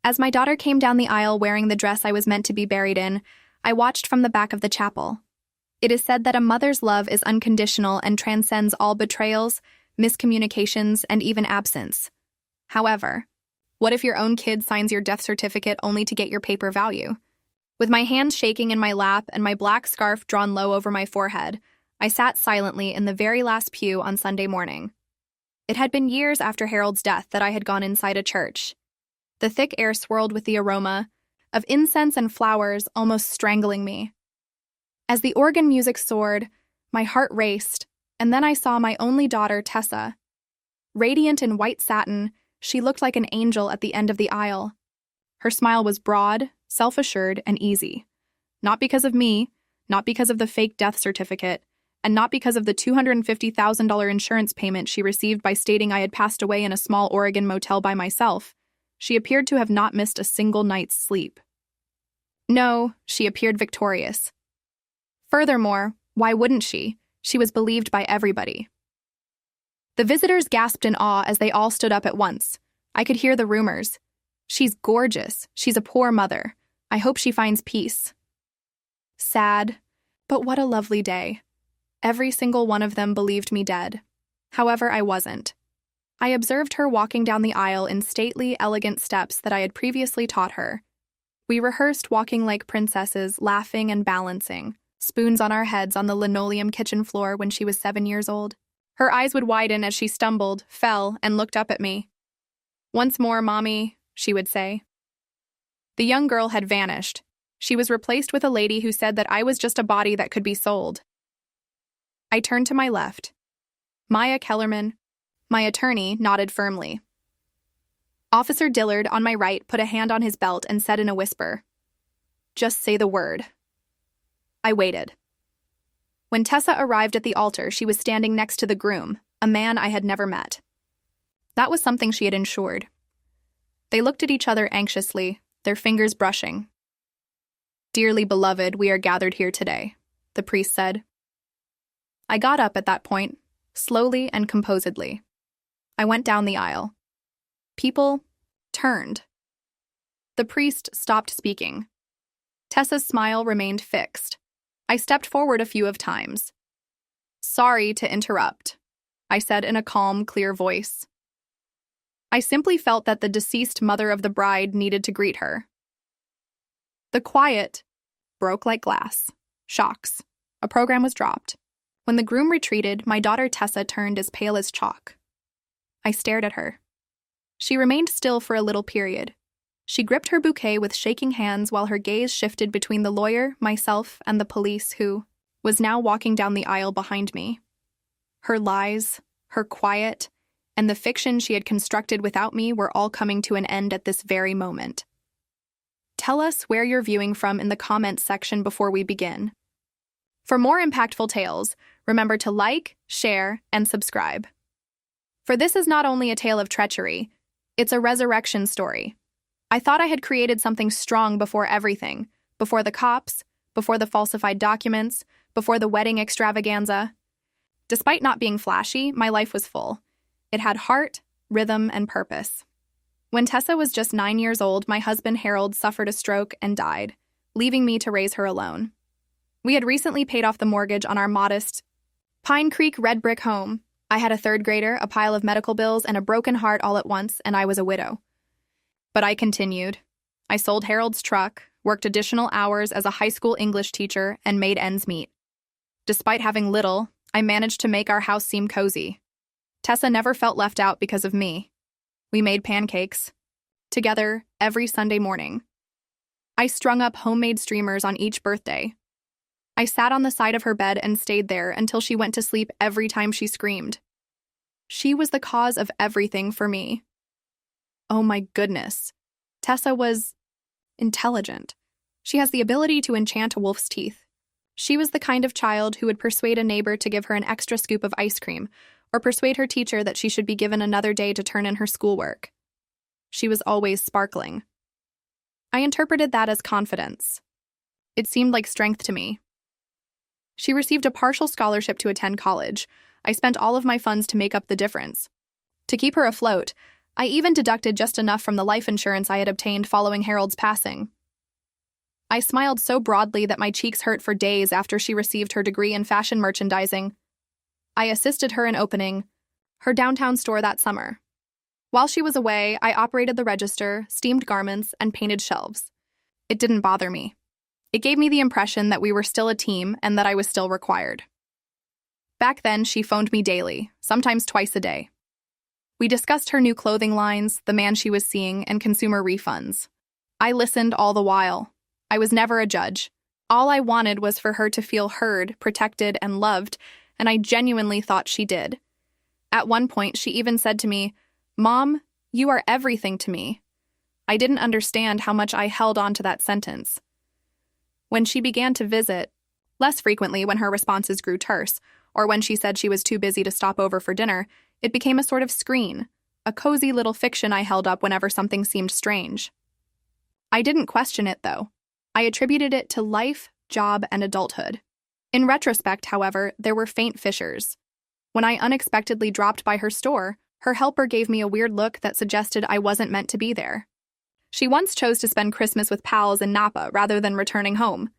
As my daughter came down the aisle wearing the dress I was meant to be buried in, I watched from the back of the chapel. It is said that a mother's love is unconditional and transcends all betrayals, miscommunications, and even absence. However, what if your own kid signs your death certificate only to get your paper value? With my hands shaking in my lap and my black scarf drawn low over my forehead, I sat silently in the very last pew on Sunday morning. It had been years after Harold's death that I had gone inside a church. The thick air swirled with the aroma of incense and flowers, almost strangling me. As the organ music soared, my heart raced, and then I saw my only daughter, Tessa. Radiant in white satin, she looked like an angel at the end of the aisle. Her smile was broad, self-assured, and easy. Not because of me, not because of the fake death certificate, and not because of the $250,000 insurance payment she received by stating I had passed away in a small Oregon motel by myself. She appeared to have not missed a single night's sleep. No, she appeared victorious. Furthermore, why wouldn't she? She was believed by everybody. The visitors gasped in awe as they all stood up at once. I could hear the rumors. She's gorgeous. She's a poor mother. I hope she finds peace. Sad, but what a lovely day. Every single one of them believed me dead. However, I wasn't. I observed her walking down the aisle in stately, elegant steps that I had previously taught her. We rehearsed walking like princesses, laughing and balancing, spoons on our heads on the linoleum kitchen floor when she was 7 years old. Her eyes would widen as she stumbled, fell, and looked up at me. "Once more, Mommy," she would say. The young girl had vanished. She was replaced with a lady who said that I was just a body that could be sold. I turned to my left. Maya Kellerman, my attorney, nodded firmly. Officer Dillard, on my right, put a hand on his belt and said in a whisper, "Just say the word." I waited. When Tessa arrived at the altar, she was standing next to the groom, a man I had never met. That was something she had ensured. They looked at each other anxiously, their fingers brushing. "Dearly beloved, we are gathered here today," the priest said. I got up at that point, slowly and composedly. I went down the aisle. People turned. The priest stopped speaking. Tessa's smile remained fixed. I stepped forward a few of times. "Sorry to interrupt," I said in a calm, clear voice. I simply felt that the deceased mother of the bride needed to greet her. The quiet broke like glass. Shocks. A program was dropped. When the groom retreated, my daughter Tessa turned as pale as chalk. I stared at her. She remained still for a little period. She gripped her bouquet with shaking hands while her gaze shifted between the lawyer, myself, and the police who was now walking down the aisle behind me. Her lies, her quiet, and the fiction she had constructed without me were all coming to an end at this very moment. Tell us where you're viewing from in the comments section before we begin. For more impactful tales, remember to like, share, and subscribe. For this is not only a tale of treachery, it's a resurrection story. I thought I had created something strong before everything, before the cops, before the falsified documents, before the wedding extravaganza. Despite not being flashy, my life was full. It had heart, rhythm, and purpose. When Tessa was just 9 years old, my husband Harold suffered a stroke and died, leaving me to raise her alone. We had recently paid off the mortgage on our modest Pine Creek red brick home. I had a third grader, a pile of medical bills, and a broken heart all at once, and I was a widow. But I continued. I sold Harold's truck, worked additional hours as a high school English teacher, and made ends meet. Despite having little, I managed to make our house seem cozy. Tessa never felt left out because of me. We made pancakes together every Sunday morning. I strung up homemade streamers on each birthday. I sat on the side of her bed and stayed there until she went to sleep every time she screamed. She was the cause of everything for me. Oh my goodness. Tessa was intelligent. She has the ability to enchant a wolf's teeth. She was the kind of child who would persuade a neighbor to give her an extra scoop of ice cream, or persuade her teacher that she should be given another day to turn in her schoolwork. She was always sparkling. I interpreted that as confidence. It seemed like strength to me. She received a partial scholarship to attend college. I spent all of my funds to make up the difference. To keep her afloat, I even deducted just enough from the life insurance I had obtained following Harold's passing. I smiled so broadly that my cheeks hurt for days after she received her degree in fashion merchandising. I assisted her in opening her downtown store that summer. While she was away, I operated the register, steamed garments, and painted shelves. It didn't bother me. It gave me the impression that we were still a team and that I was still required. Back then, she phoned me daily, sometimes twice a day. We discussed her new clothing lines, the man she was seeing, and consumer refunds. I listened all the while. I was never a judge. All I wanted was for her to feel heard, protected, and loved, and I genuinely thought she did. At one point, she even said to me, "Mom, you are everything to me." I didn't understand how much I held on to that sentence. When she began to visit, less frequently when her responses grew terse, or when she said she was too busy to stop over for dinner, it became a sort of screen, a cozy little fiction I held up whenever something seemed strange. I didn't question it, though. I attributed it to life, job, and adulthood. In retrospect, however, there were faint fissures. When I unexpectedly dropped by her store, her helper gave me a weird look that suggested I wasn't meant to be there. She once chose to spend Christmas with pals in Napa rather than returning home.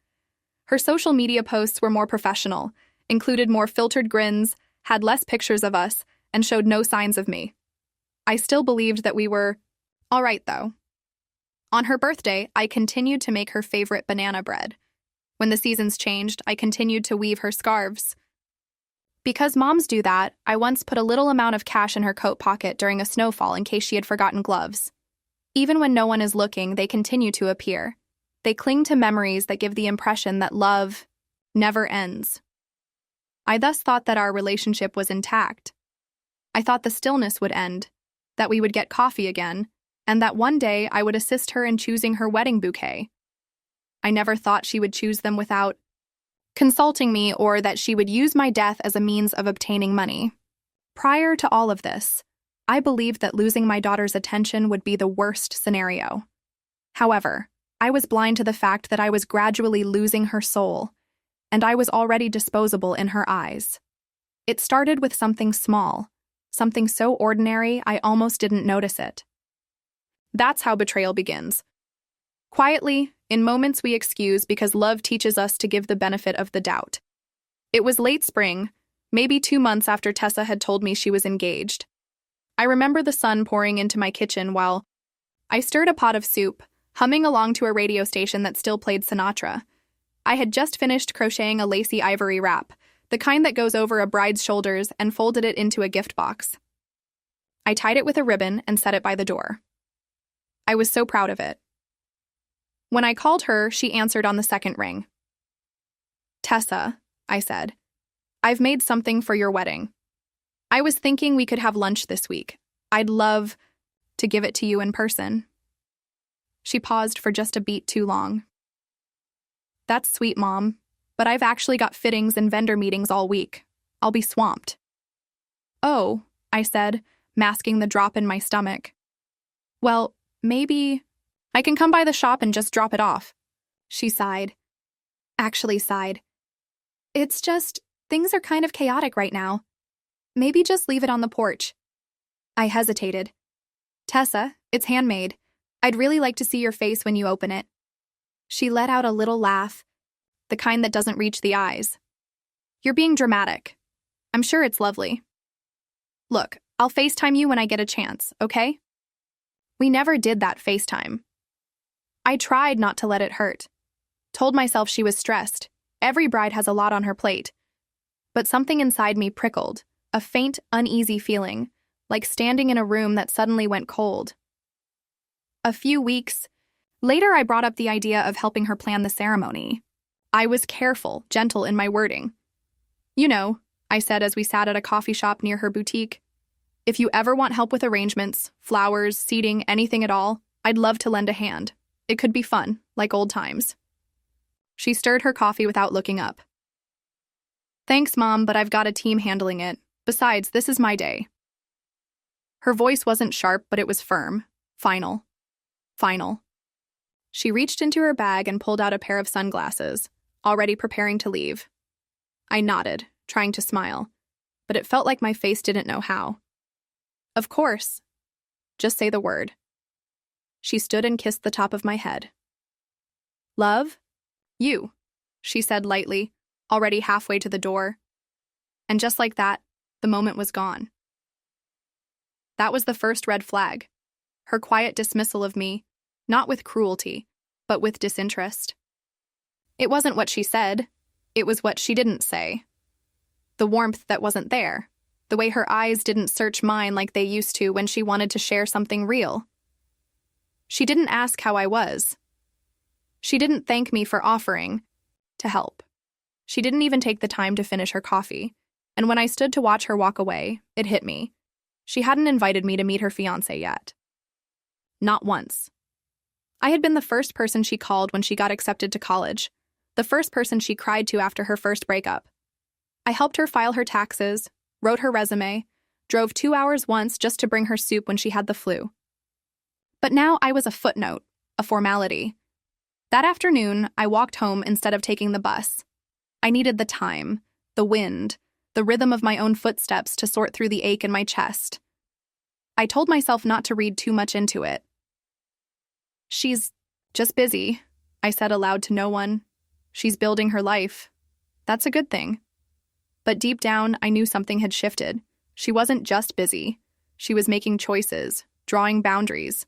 Her social media posts were more professional, included more filtered grins, had less pictures of us, and showed no signs of me. I still believed that we were all right, though. On her birthday, I continued to make her favorite banana bread. When the seasons changed, I continued to weave her scarves. Because moms do that, I once put a little amount of cash in her coat pocket during a snowfall in case she had forgotten gloves. Even when no one is looking, they continue to appear. They cling to memories that give the impression that love never ends. I thus thought that our relationship was intact. I thought the stillness would end, that we would get coffee again, and that one day I would assist her in choosing her wedding bouquet. I never thought she would choose them without consulting me, or that she would use my death as a means of obtaining money. Prior to all of this, I believed that losing my daughter's attention would be the worst scenario. However, I was blind to the fact that I was gradually losing her soul, and I was already disposable in her eyes. It started with something small, something so ordinary I almost didn't notice it. That's how betrayal begins. Quietly, in moments we excuse because love teaches us to give the benefit of the doubt. It was late spring, maybe 2 months after Tessa had told me she was engaged. I remember the sun pouring into my kitchen while I stirred a pot of soup, humming along to a radio station that still played Sinatra. I had just finished crocheting a lacy ivory wrap, the kind that goes over a bride's shoulders, and folded it into a gift box. I tied it with a ribbon and set it by the door. I was so proud of it. When I called her, she answered on the second ring. "Tessa," I said, "I've made something for your wedding. I was thinking we could have lunch this week. I'd love to give it to you in person." She paused for just a beat too long. "That's sweet, Mom, but I've actually got fittings and vendor meetings all week. I'll be swamped." "Oh," I said, masking the drop in my stomach. "Well, maybe I can come by the shop and just drop it off." She sighed. Actually sighed. "It's just, things are kind of chaotic right now. Maybe just leave it on the porch." I hesitated. "Tessa, it's handmade. I'd really like to see your face when you open it." She let out a little laugh, the kind that doesn't reach the eyes. "You're being dramatic. I'm sure it's lovely. Look, I'll FaceTime you when I get a chance, okay?" We never did that FaceTime. I tried not to let it hurt. Told myself she was stressed. Every bride has a lot on her plate. But something inside me prickled, a faint, uneasy feeling, like standing in a room that suddenly went cold. A few weeks later, I brought up the idea of helping her plan the ceremony. I was careful, gentle in my wording. "You know," I said as we sat at a coffee shop near her boutique, "if you ever want help with arrangements, flowers, seating, anything at all, I'd love to lend a hand. It could be fun, like old times." She stirred her coffee without looking up. "Thanks, Mom, but I've got a team handling it. Besides, this is my day." Her voice wasn't sharp, but it was firm. Final. Final. She reached into her bag and pulled out a pair of sunglasses, already preparing to leave. I nodded, trying to smile, but it felt like my face didn't know how. "Of course." Just say the word. She stood and kissed the top of my head. Love? You, she said lightly, already halfway to the door. And just like that, the moment was gone. That was the first red flag. Her quiet dismissal of me, not with cruelty, but with disinterest. It wasn't what she said, it was what she didn't say. The warmth that wasn't there, the way her eyes didn't search mine like they used to when she wanted to share something real. She didn't ask how I was. She didn't thank me for offering to help. She didn't even take the time to finish her coffee, and when I stood to watch her walk away, it hit me. She hadn't invited me to meet her fiancé yet. Not once. I had been the first person she called when she got accepted to college, the first person she cried to after her first breakup. I helped her file her taxes, wrote her resume, drove 2 hours once just to bring her soup when she had the flu. But now I was a footnote, a formality. That afternoon, I walked home instead of taking the bus. I needed the time, the wind, the rhythm of my own footsteps to sort through the ache in my chest. I told myself not to read too much into it. She's just busy, I said aloud to no one. She's building her life. That's a good thing. But deep down, I knew something had shifted. She wasn't just busy. She was making choices, drawing boundaries.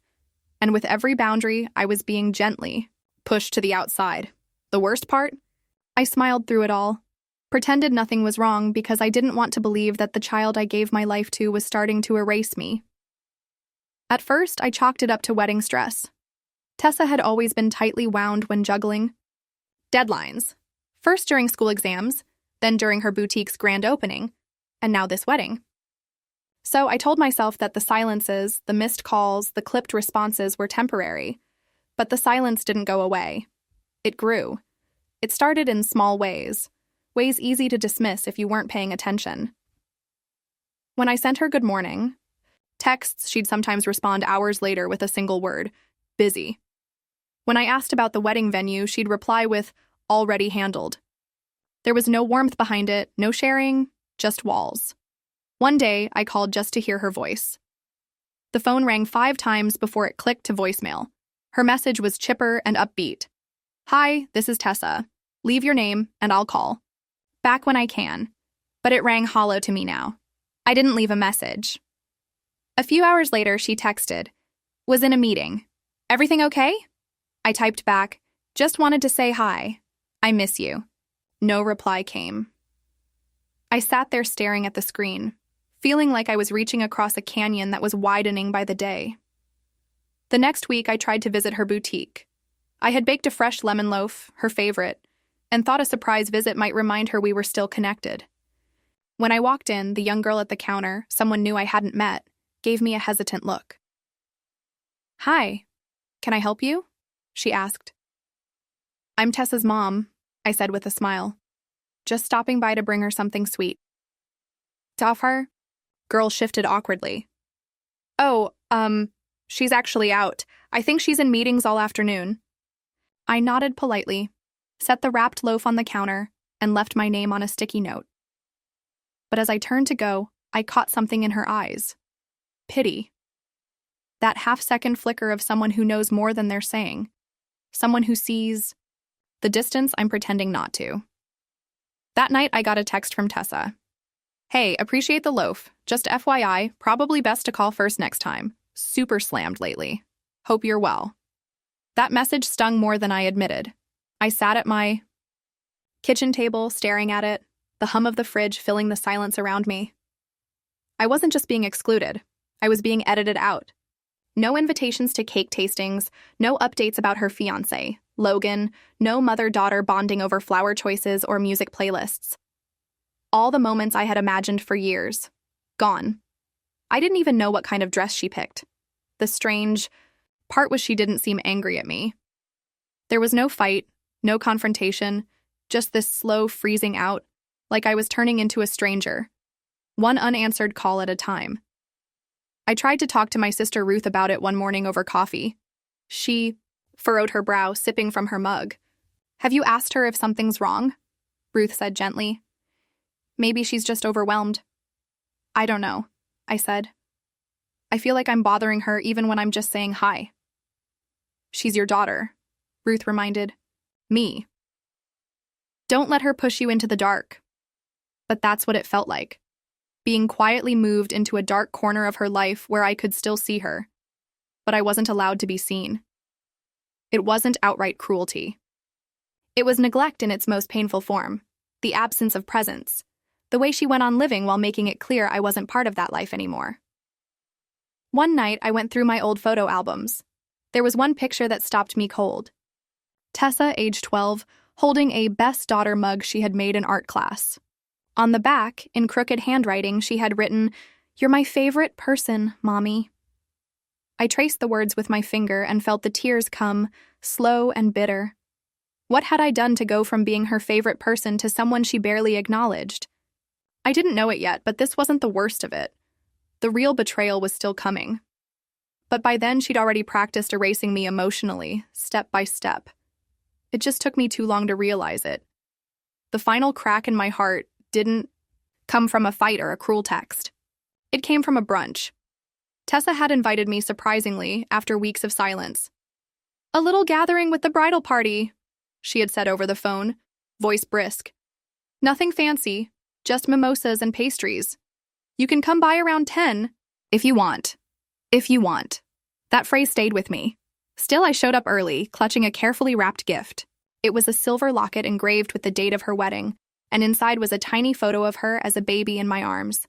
And with every boundary, I was being gently pushed to the outside. The worst part? I smiled through it all, pretended nothing was wrong because I didn't want to believe that the child I gave my life to was starting to erase me. At first, I chalked it up to wedding stress. Tessa had always been tightly wound when juggling deadlines, first during school exams, then during her boutique's grand opening, and now this wedding. So I told myself that the silences, the missed calls, the clipped responses were temporary. But the silence didn't go away. It grew. It started in small ways easy to dismiss if you weren't paying attention. When I sent her good morning, texts she'd sometimes respond hours later with a single word, busy. When I asked about the wedding venue, she'd reply with, already handled. There was no warmth behind it, no sharing, just walls. One day, I called just to hear her voice. The phone rang 5 times before it clicked to voicemail. Her message was chipper and upbeat. Hi, this is Tessa. Leave your name, and I'll call. Back when I can. But it rang hollow to me now. I didn't leave a message. A few hours later, she texted. Was in a meeting. Everything okay? I typed back. Just wanted to say hi. I miss you. No reply came. I sat there staring at the screen, feeling like I was reaching across a canyon that was widening by the day. The next week, I tried to visit her boutique. I had baked a fresh lemon loaf, her favorite, and thought a surprise visit might remind her we were still connected. When I walked in, the young girl at the counter, someone new I hadn't met, gave me a hesitant look. Hi, can I help you? She asked. I'm Tessa's mom, I said with a smile. Just stopping by to bring her something sweet. Dafar? Girl shifted awkwardly. Oh, she's actually out. I think she's in meetings all afternoon. I nodded politely, set the wrapped loaf on the counter, and left my name on a sticky note. But as I turned to go, I caught something in her eyes. Pity. That half-second flicker of someone who knows more than they're saying. Someone who sees the distance I'm pretending not to. That night, I got a text from Tessa. Hey, appreciate the loaf. Just FYI, probably best to call first next time. Super slammed lately. Hope you're well. That message stung more than I admitted. I sat at my kitchen table, staring at it, the hum of the fridge filling the silence around me. I wasn't just being excluded. I was being edited out. No invitations to cake tastings, no updates about her fiancé, Logan, no mother-daughter bonding over flower choices or music playlists. All the moments I had imagined for years. Gone. I didn't even know what kind of dress she picked. The strange part was she didn't seem angry at me. There was no fight, no confrontation, just this slow freezing out, like I was turning into a stranger. One unanswered call at a time. I tried to talk to my sister Ruth about it one morning over coffee. She furrowed her brow, sipping from her mug. Have you asked her if something's wrong? Ruth said gently. Maybe she's just overwhelmed. I don't know, I said. I feel like I'm bothering her even when I'm just saying hi. She's your daughter, Ruth reminded me. Don't let her push you into the dark. But that's what it felt like. Being quietly moved into a dark corner of her life where I could still see her. But I wasn't allowed to be seen. It wasn't outright cruelty. It was neglect in its most painful form, the absence of presence, the way she went on living while making it clear I wasn't part of that life anymore. One night, I went through my old photo albums. There was one picture that stopped me cold. Tessa, age 12, holding a Best Daughter mug she had made in art class. On the back, in crooked handwriting, she had written, "You're my favorite person, Mommy." I traced the words with my finger and felt the tears come, slow and bitter. What had I done to go from being her favorite person to someone she barely acknowledged? I didn't know it yet, but this wasn't the worst of it. The real betrayal was still coming. But by then, she'd already practiced erasing me emotionally, step by step. It just took me too long to realize it. The final crack in my heart didn't come from a fight or a cruel text. It came from a brunch. Tessa had invited me surprisingly after weeks of silence. "A little gathering with the bridal party," she had said over the phone, voice brisk. "Nothing fancy, just mimosas and pastries. You can come by around 10, if you want. If you want." That phrase stayed with me. Still, I showed up early, clutching a carefully wrapped gift. It was a silver locket engraved with the date of her wedding, and inside was a tiny photo of her as a baby in my arms.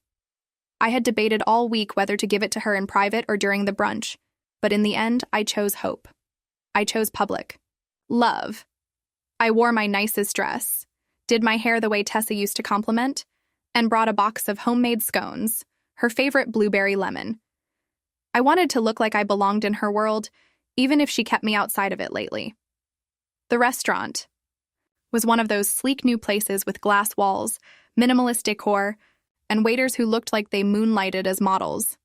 I had debated all week whether to give it to her in private or during the brunch, but in the end, I chose hope. I chose public. Love. I wore my nicest dress, did my hair the way Tessa used to compliment, and brought a box of homemade scones, her favorite blueberry lemon. I wanted to look like I belonged in her world, even if she kept me outside of it lately. The restaurant was one of those sleek new places with glass walls, minimalist decor, and waiters who looked like they moonlighted as models.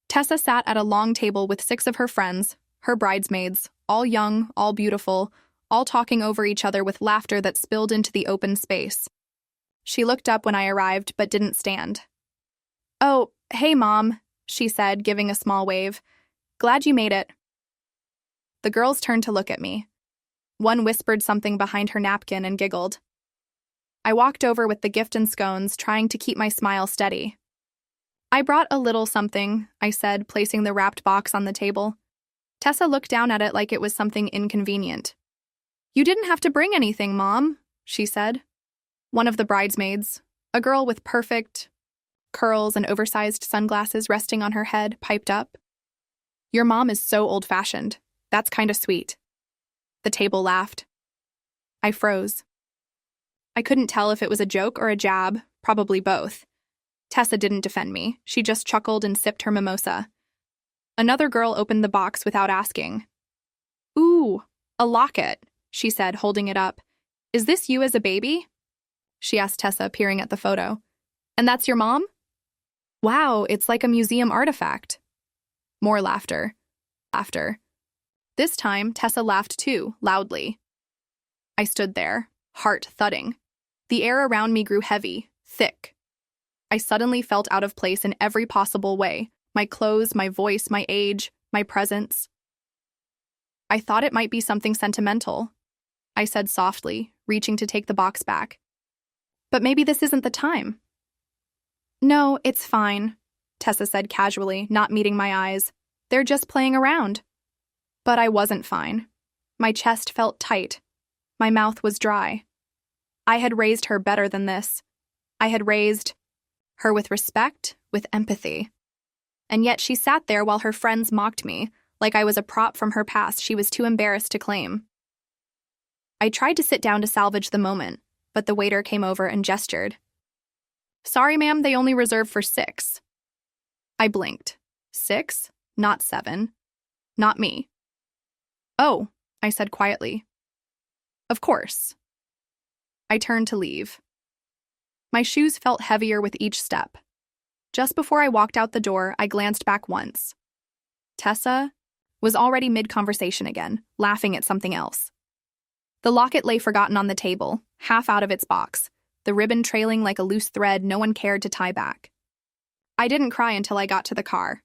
Tessa sat at a long table with 6 of her friends, her bridesmaids, all young, all beautiful, all talking over each other with laughter that spilled into the open space. She looked up when I arrived, but didn't stand. "Oh, hey, Mom," she said, giving a small wave. "Glad you made it." The girls turned to look at me. One whispered something behind her napkin and giggled. I walked over with the gift and scones, trying to keep my smile steady. "I brought a little something," I said, placing the wrapped box on the table. Tessa looked down at it like it was something inconvenient. "You didn't have to bring anything, Mom," she said. One of the bridesmaids, a girl with perfect curls and oversized sunglasses resting on her head, piped up. "Your mom is so old-fashioned. That's kind of sweet." The table laughed. I froze. I couldn't tell if it was a joke or a jab, probably both. Tessa didn't defend me. She just chuckled and sipped her mimosa. Another girl opened the box without asking. "Ooh, a locket," she said, holding it up. "Is this you as a baby?" she asked Tessa, peering at the photo. "And that's your mom?" "Wow, it's like a museum artifact." More laughter. Laughter. This time, Tessa laughed too, loudly. I stood there, heart thudding. The air around me grew heavy, thick. I suddenly felt out of place in every possible way. My clothes, my voice, my age, my presence. "I thought it might be something sentimental," I said softly, reaching to take the box back. "But maybe this isn't the time." "No, it's fine," Tessa said casually, not meeting my eyes. "They're just playing around." But I wasn't fine. My chest felt tight. My mouth was dry. I had raised her better than this. I had raised her with respect, with empathy. And yet she sat there while her friends mocked me, like I was a prop from her past she was too embarrassed to claim. I tried to sit down to salvage the moment, but the waiter came over and gestured. "Sorry, ma'am, they only reserve for 6. I blinked. 6? Not 7. Not me. "Oh," I said quietly. "Of course." I turned to leave. My shoes felt heavier with each step. Just before I walked out the door, I glanced back once. Tessa was already mid-conversation again, laughing at something else. The locket lay forgotten on the table, half out of its box, the ribbon trailing like a loose thread no one cared to tie back. I didn't cry until I got to the car.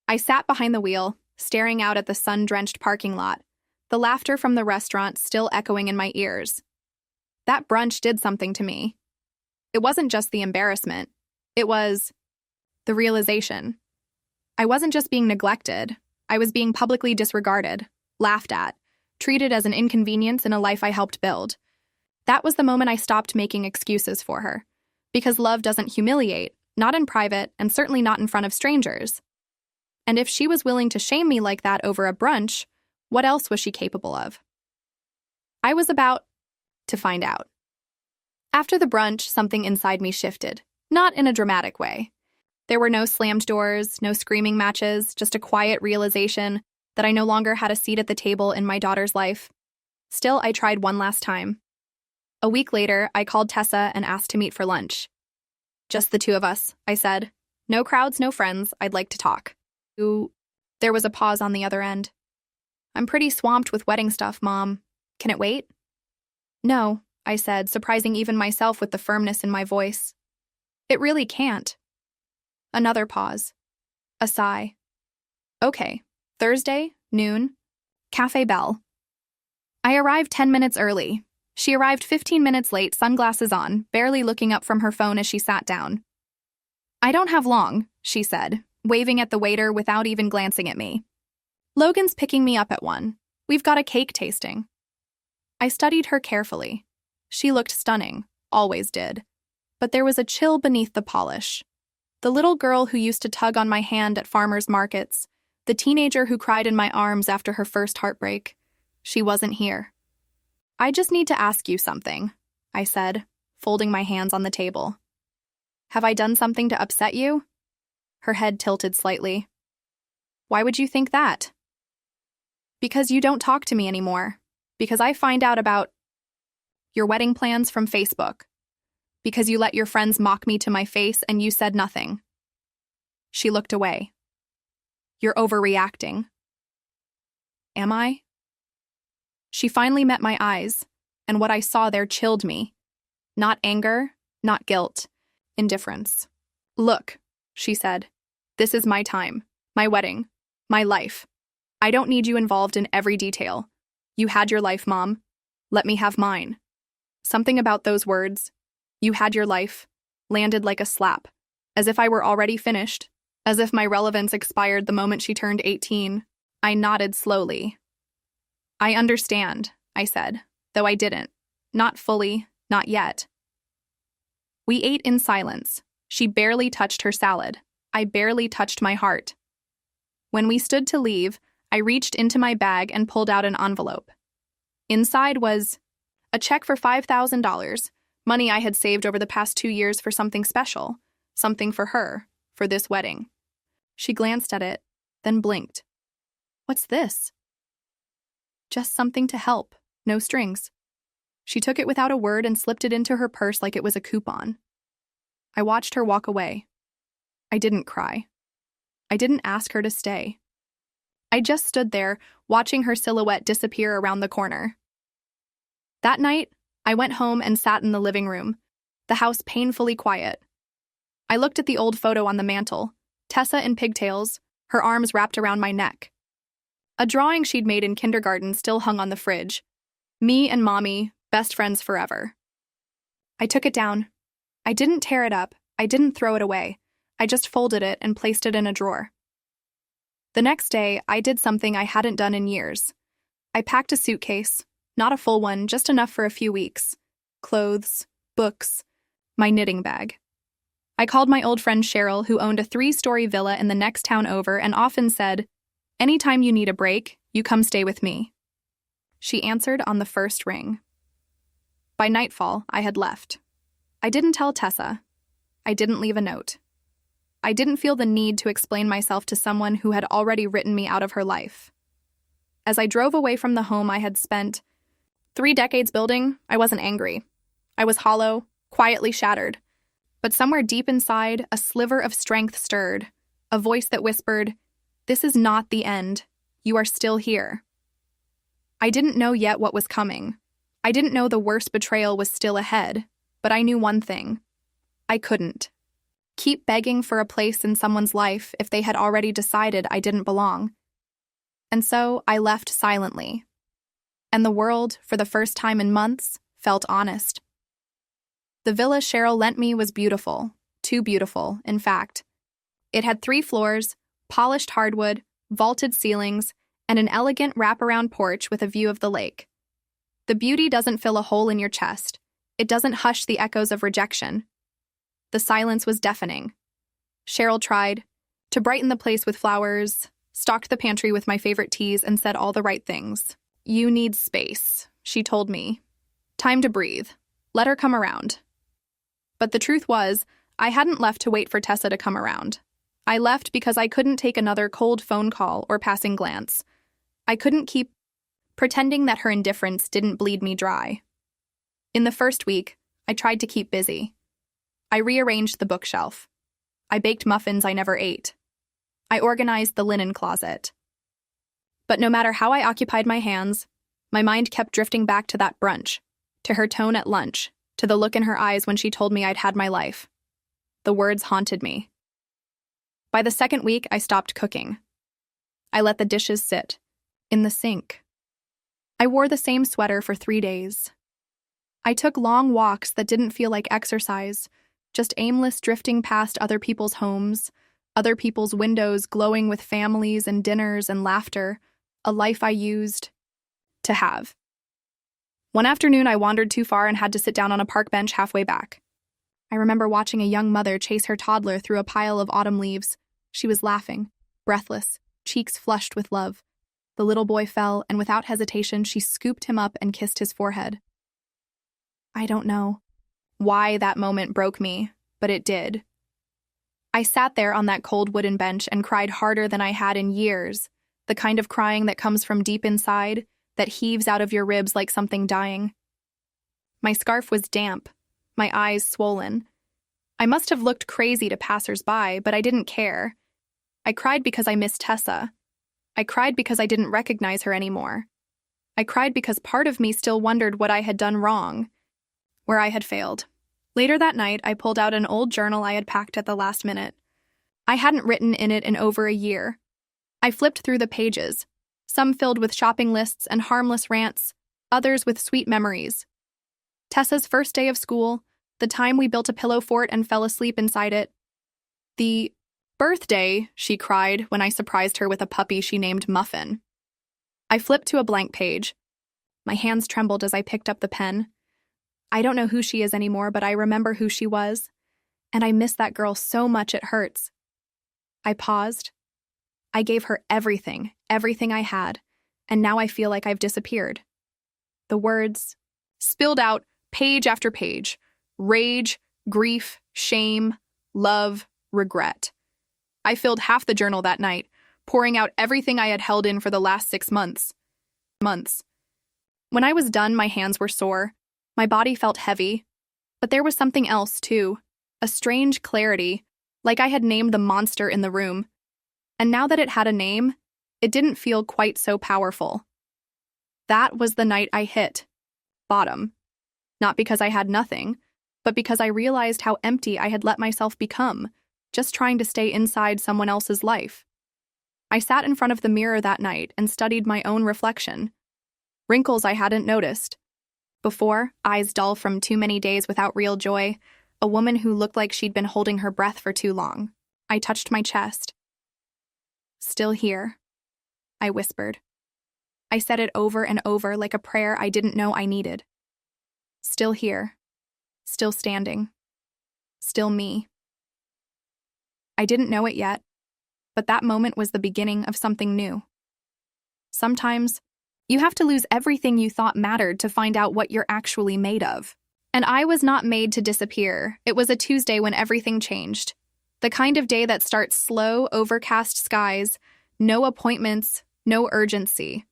I sat behind the wheel, staring out at the sun-drenched parking lot, the laughter from the restaurant still echoing in my ears. That brunch did something to me. It wasn't just the embarrassment. It was the realization. I wasn't just being neglected. I was being publicly disregarded, laughed at, treated as an inconvenience in a life I helped build. That was the moment I stopped making excuses for her. Because love doesn't humiliate, not in private, and certainly not in front of strangers. And if she was willing to shame me like that over a brunch, what else was she capable of? I was about to find out. After the brunch, something inside me shifted, not in a dramatic way. There were no slammed doors, no screaming matches, just a quiet realization that I no longer had a seat at the table in my daughter's life. Still, I tried one last time. A week later, I called Tessa and asked to meet for lunch. Just the two of us, I said. No crowds, no friends, I'd like to talk. Ooh, there was a pause on the other end. I'm pretty swamped with wedding stuff, Mom. Can it wait? No, I said, surprising even myself with the firmness in my voice. It really can't. Another pause. A sigh. Okay, Thursday, noon, Cafe Bell. I arrived 10 minutes early. She arrived 15 minutes late, sunglasses on, barely looking up from her phone as she sat down. I don't have long, she said, waving at the waiter without even glancing at me. Logan's picking me up at 1. We've got a cake tasting. I studied her carefully. She looked stunning, always did. But there was a chill beneath the polish. The little girl who used to tug on my hand at farmers' markets, the teenager who cried in my arms after her first heartbreak. She wasn't here. I just need to ask you something, I said, folding my hands on the table. Have I done something to upset you? Her head tilted slightly. Why would you think that? Because you don't talk to me anymore. Because I find out about your wedding plans from Facebook. Because you let your friends mock me to my face and you said nothing. She looked away. You're overreacting. Am I? She finally met my eyes, and what I saw there chilled me. Not anger, not guilt, indifference. Look, she said, this is my time, my wedding, my life. I don't need you involved in every detail. You had your life, Mom. Let me have mine. Something about those words, you had your life, landed like a slap, as if I were already finished, as if my relevance expired the moment she turned 18. I nodded slowly. I understand, I said, though I didn't. Not fully, not yet. We ate in silence. She barely touched her salad. I barely touched my heart. When we stood to leave, I reached into my bag and pulled out an envelope. Inside was a check for $5,000, money I had saved over the past 2 years for something special, something for her, for this wedding. She glanced at it, then blinked. What's this? Just something to help, no strings. She took it without a word and slipped it into her purse like it was a coupon. I watched her walk away. I didn't cry. I didn't ask her to stay. I just stood there, watching her silhouette disappear around the corner. That night, I went home and sat in the living room, the house painfully quiet. I looked at the old photo on the mantel, Tessa in pigtails, her arms wrapped around my neck. A drawing she'd made in kindergarten still hung on the fridge. Me and Mommy, best friends forever. I took it down. I didn't tear it up. I didn't throw it away. I just folded it and placed it in a drawer. The next day, I did something I hadn't done in years. I packed a suitcase, not a full one, just enough for a few weeks. Clothes, books, my knitting bag. I called my old friend Cheryl, who owned a 3-story villa in the next town over, and often said, "Anytime you need a break, you come stay with me." She answered on the first ring. By nightfall, I had left. I didn't tell Tessa. I didn't leave a note. I didn't feel the need to explain myself to someone who had already written me out of her life. As I drove away from the home I had spent 3 decades building, I wasn't angry. I was hollow, quietly shattered. But somewhere deep inside, a sliver of strength stirred, a voice that whispered, "This is not the end. You are still here." I didn't know yet what was coming. I didn't know the worst betrayal was still ahead, but I knew one thing. I couldn't. keep begging for a place in someone's life if they had already decided I didn't belong. And so I left silently. And the world, for the first time in months, felt honest. The villa Cheryl lent me was beautiful, too beautiful, in fact. It had 3 floors, polished hardwood, vaulted ceilings, and an elegant wraparound porch with a view of the lake. The beauty doesn't fill a hole in your chest. It doesn't hush the echoes of rejection. The silence was deafening. Cheryl tried to brighten the place with flowers, stocked the pantry with my favorite teas, and said all the right things. "You need space," she told me. "Time to breathe. Let her come around." But the truth was, I hadn't left to wait for Tessa to come around. I left because I couldn't take another cold phone call or passing glance. I couldn't keep pretending that her indifference didn't bleed me dry. In the first week, I tried to keep busy. I rearranged the bookshelf. I baked muffins I never ate. I organized the linen closet. But no matter how I occupied my hands, my mind kept drifting back to that brunch, to her tone at lunch, to the look in her eyes when she told me I'd had my life. The words haunted me. By the second week, I stopped cooking. I let the dishes sit in the sink. I wore the same sweater for 3 days. I took long walks that didn't feel like exercise, just aimless drifting past other people's homes, other people's windows glowing with families and dinners and laughter, a life I used to have. One afternoon, I wandered too far and had to sit down on a park bench halfway back. I remember watching a young mother chase her toddler through a pile of autumn leaves. She was laughing, breathless, cheeks flushed with love. The little boy fell, and without hesitation, she scooped him up and kissed his forehead. I don't know why that moment broke me, but it did. I sat there on that cold wooden bench and cried harder than I had in years, the kind of crying that comes from deep inside, that heaves out of your ribs like something dying. My scarf was damp, my eyes swollen. I must have looked crazy to passers-by, but I didn't care. I cried because I missed Tessa. I cried because I didn't recognize her anymore. I cried because part of me still wondered what I had done wrong, where I had failed. Later that night, I pulled out an old journal I had packed at the last minute. I hadn't written in it in over a year. I flipped through the pages, some filled with shopping lists and harmless rants, others with sweet memories. Tessa's first day of school, the time we built a pillow fort and fell asleep inside it. The birthday, she cried when I surprised her with a puppy she named Muffin. I flipped to a blank page. My hands trembled as I picked up the pen. I don't know who she is anymore, but I remember who she was, and I miss that girl so much it hurts. I paused. I gave her everything I had, and now I feel like I've disappeared. The words spilled out page after page. Rage, grief, shame, love, regret. I filled half the journal that night, pouring out everything I had held in for the last 6 months. When I was done, my hands were sore. My body felt heavy. But there was something else, too. A strange clarity, like I had named the monster in the room. And now that it had a name, it didn't feel quite so powerful. That was the night I hit bottom. Not because I had nothing, but because I realized how empty I had let myself become, just trying to stay inside someone else's life. I sat in front of the mirror that night and studied my own reflection. Wrinkles I hadn't noticed. Before, eyes dull from too many days without real joy, a woman who looked like she'd been holding her breath for too long. I touched my chest. "Still here," I whispered. I said it over and over like a prayer I didn't know I needed. Still here. Still standing. Still me. I didn't know it yet, but that moment was the beginning of something new. Sometimes, you have to lose everything you thought mattered to find out what you're actually made of. And I was not made to disappear. It was a Tuesday when everything changed. The kind of day that starts slow, overcast skies, no appointments, no urgency.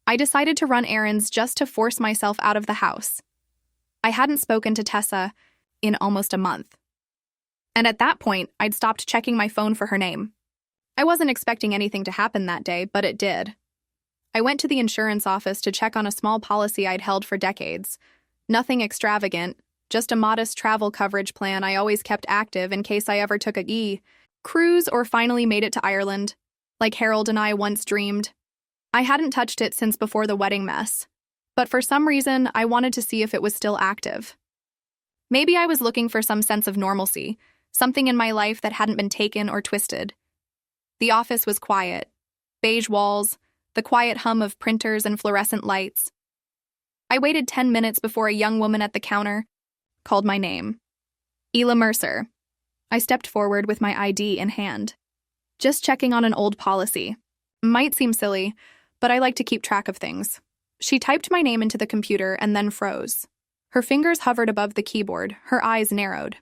I decided to run errands just to force myself out of the house. I hadn't spoken to Tessa in almost a month. And at that point, I'd stopped checking my phone for her name. I wasn't expecting anything to happen that day, but it did. I went to the insurance office to check on a small policy I'd held for decades. Nothing extravagant, Just a modest travel coverage plan I always kept active in case I ever took a cruise or finally made it to Ireland, like Harold and I once dreamed. I hadn't touched it since before the wedding mess, but for some reason I wanted to see if it was still active. Maybe I was looking for some sense of normalcy, something in my life that hadn't been taken or twisted. The office was quiet. Beige walls, the quiet hum of printers and fluorescent lights. I waited 10 minutes before a young woman at the counter called my name. Ela Mercer. I stepped forward with my ID in hand. Just checking on an old policy. Might seem silly, but I like to keep track of things. She typed my name into the computer and then froze. Her fingers hovered above the keyboard, her eyes narrowed.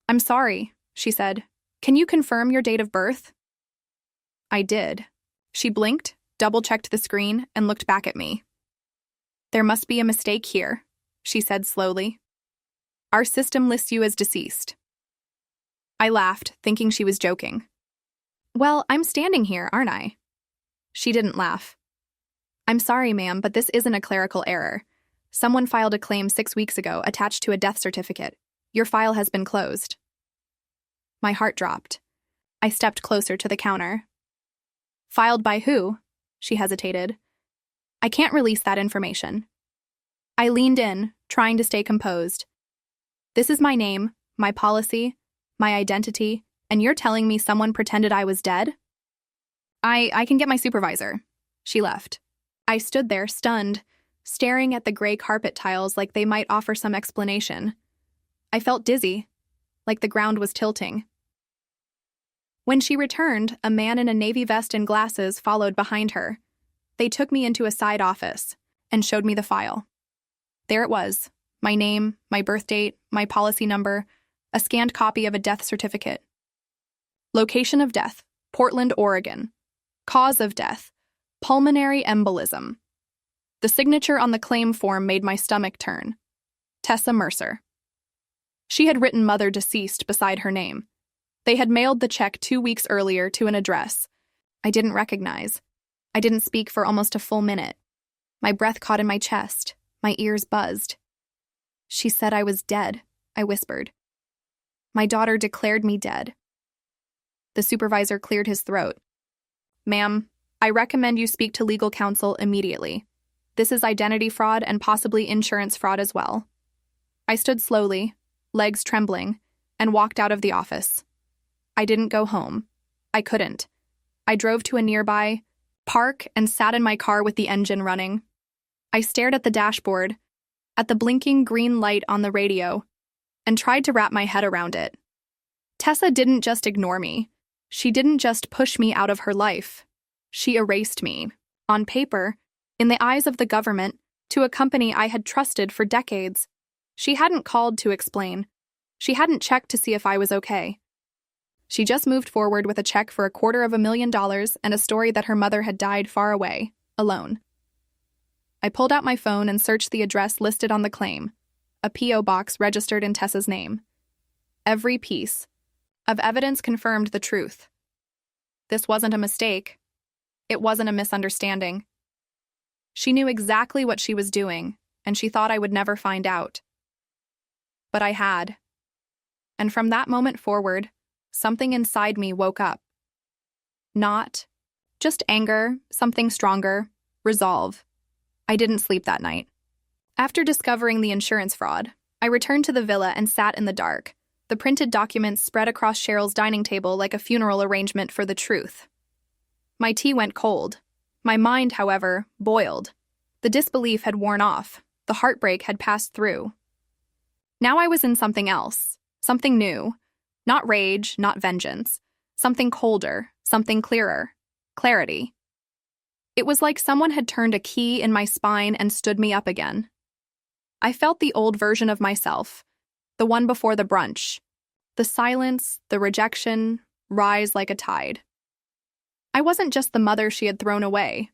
"I'm sorry," she said. "Can you confirm your date of birth?" I did. She blinked, double-checked the screen, and looked back at me. "There must be a mistake here," she said slowly. "Our system lists you as deceased." I laughed, thinking she was joking. "Well, I'm standing here, aren't I?" She didn't laugh. "I'm sorry, ma'am, but this isn't a clerical error. Someone filed a claim 6 weeks ago attached to a death certificate. Your file has been closed." My heart dropped. I stepped closer to the counter. "Filed by who?" She hesitated. "I can't release that information." I leaned in, trying to stay composed. "This is my name, my policy, my identity, and you're telling me someone pretended I was dead?" I can get my supervisor." She left. I stood there, stunned, staring at the gray carpet tiles like they might offer some explanation. I felt dizzy, like the ground was tilting. When she returned, a man in a navy vest and glasses followed behind her. They took me into a side office and showed me the file. There it was, my name, my birth date, my policy number, a scanned copy of a death certificate. Location of death, Portland, Oregon. Cause of death, pulmonary embolism. The signature on the claim form made my stomach turn. Tessa Mercer. She had written mother deceased beside her name. They had mailed the check 2 weeks earlier to an address I didn't recognize. I didn't speak for almost a full minute. My breath caught in my chest. My ears buzzed. "She said I was dead," I whispered. "My daughter declared me dead." The supervisor cleared his throat. "Ma'am, I recommend you speak to legal counsel immediately. This is identity fraud and possibly insurance fraud as well." I stood slowly, legs trembling, and walked out of the office. I didn't go home. I couldn't. I drove to a nearby park and sat in my car with the engine running. I stared at the dashboard, at the blinking green light on the radio, and tried to wrap my head around it. Tessa didn't just ignore me. She didn't just push me out of her life. She erased me, on paper, in the eyes of the government, to a company I had trusted for decades. She hadn't called to explain. She hadn't checked to see if I was okay. She just moved forward with a check for $250,000 and a story that her mother had died far away, alone. I pulled out my phone and searched the address listed on the claim, a P.O. box registered in Tessa's name. Every piece of evidence confirmed the truth. This wasn't a mistake. It wasn't a misunderstanding. She knew exactly what she was doing, and she thought I would never find out. But I had. And from that moment forward, something inside me woke up. Not just anger, something stronger, resolve. I didn't sleep that night. After discovering the insurance fraud, I returned to the villa and sat in the dark, the printed documents spread across Cheryl's dining table like a funeral arrangement for the truth. My tea went cold. My mind, however, boiled. The disbelief had worn off. The heartbreak had passed through. Now I was in something else, something new. Not rage, not vengeance. Something colder, something clearer. Clarity. It was like someone had turned a key in my spine and stood me up again. I felt the old version of myself, the one before the brunch. The silence, the rejection, rise like a tide. I wasn't just the mother she had thrown away.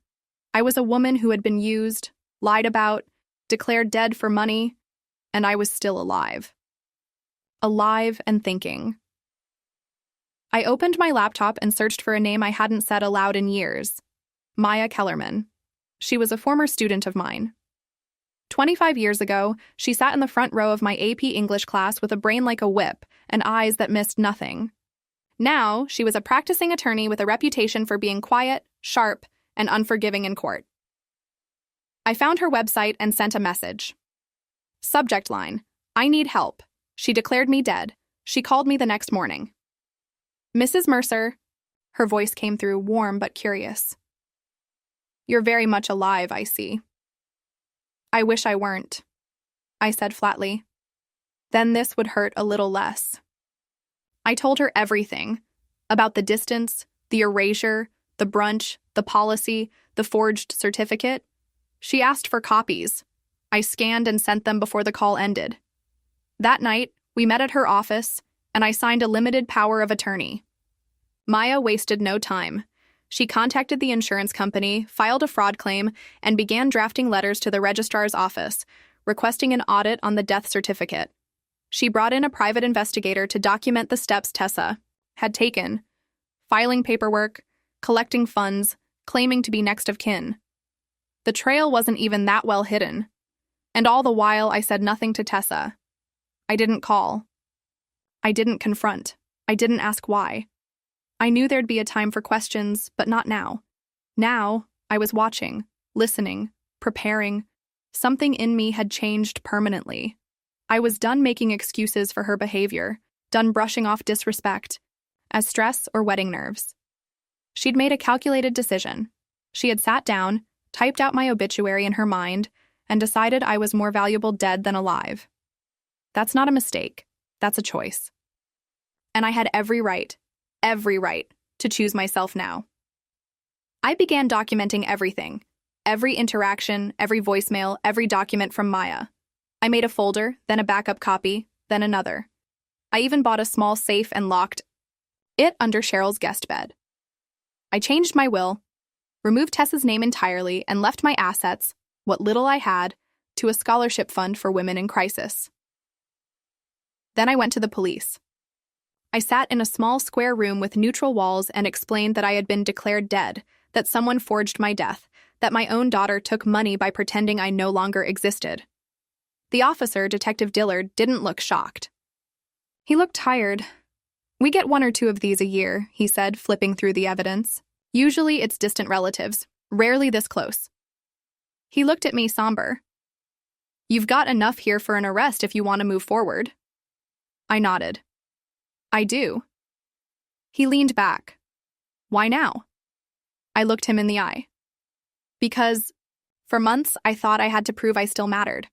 I was a woman who had been used, lied about, declared dead for money, and I was still alive. Alive and thinking. I opened my laptop and searched for a name I hadn't said aloud in years. Maya Kellerman. She was a former student of mine. 25 years ago, she sat in the front row of my AP English class with a brain like a whip and eyes that missed nothing. Now, she was a practicing attorney with a reputation for being quiet, sharp, and unforgiving in court. I found her website and sent a message. Subject line: I need help. She declared me dead. She called me the next morning. Mrs. Mercer. Her voice came through, warm but curious. You're very much alive, I see. I wish I weren't, I said flatly. Then this would hurt a little less. I told her everything about the distance, the erasure, the brunch, the policy, the forged certificate. She asked for copies. I scanned and sent them before the call ended. That night, we met at her office, and I signed a limited power of attorney. Maya wasted no time. She contacted the insurance company, filed a fraud claim, and began drafting letters to the registrar's office, requesting an audit on the death certificate. She brought in a private investigator to document the steps Tessa had taken, filing paperwork, collecting funds, claiming to be next of kin. The trail wasn't even that well hidden. And all the while, I said nothing to Tessa. I didn't call. I didn't confront. I didn't ask why. I knew there'd be a time for questions, but not now. Now, I was watching, listening, preparing. Something in me had changed permanently. I was done making excuses for her behavior, done brushing off disrespect as stress or wedding nerves. She'd made a calculated decision. She had sat down, typed out my obituary in her mind, and decided I was more valuable dead than alive. That's not a mistake. That's a choice. And I had every right to choose myself now. I began documenting everything, every interaction, every voicemail, every document from Maya. I made a folder, then a backup copy, then another. I even bought a small safe and locked it under Cheryl's guest bed. I changed my will, removed Tessa's name entirely, and left my assets, what little I had, to a scholarship fund for women in crisis. Then I went to the police. I sat in a small square room with neutral walls and explained that I had been declared dead, that someone forged my death, that my own daughter took money by pretending I no longer existed. The officer, Detective Dillard, didn't look shocked. He looked tired. We get 1 or 2 of these a year, he said, flipping through the evidence. Usually it's distant relatives, rarely this close. He looked at me somber. You've got enough here for an arrest if you want to move forward. I nodded. I do. He leaned back. Why now? I looked him in the eye. Because, for months, I thought I had to prove I still mattered.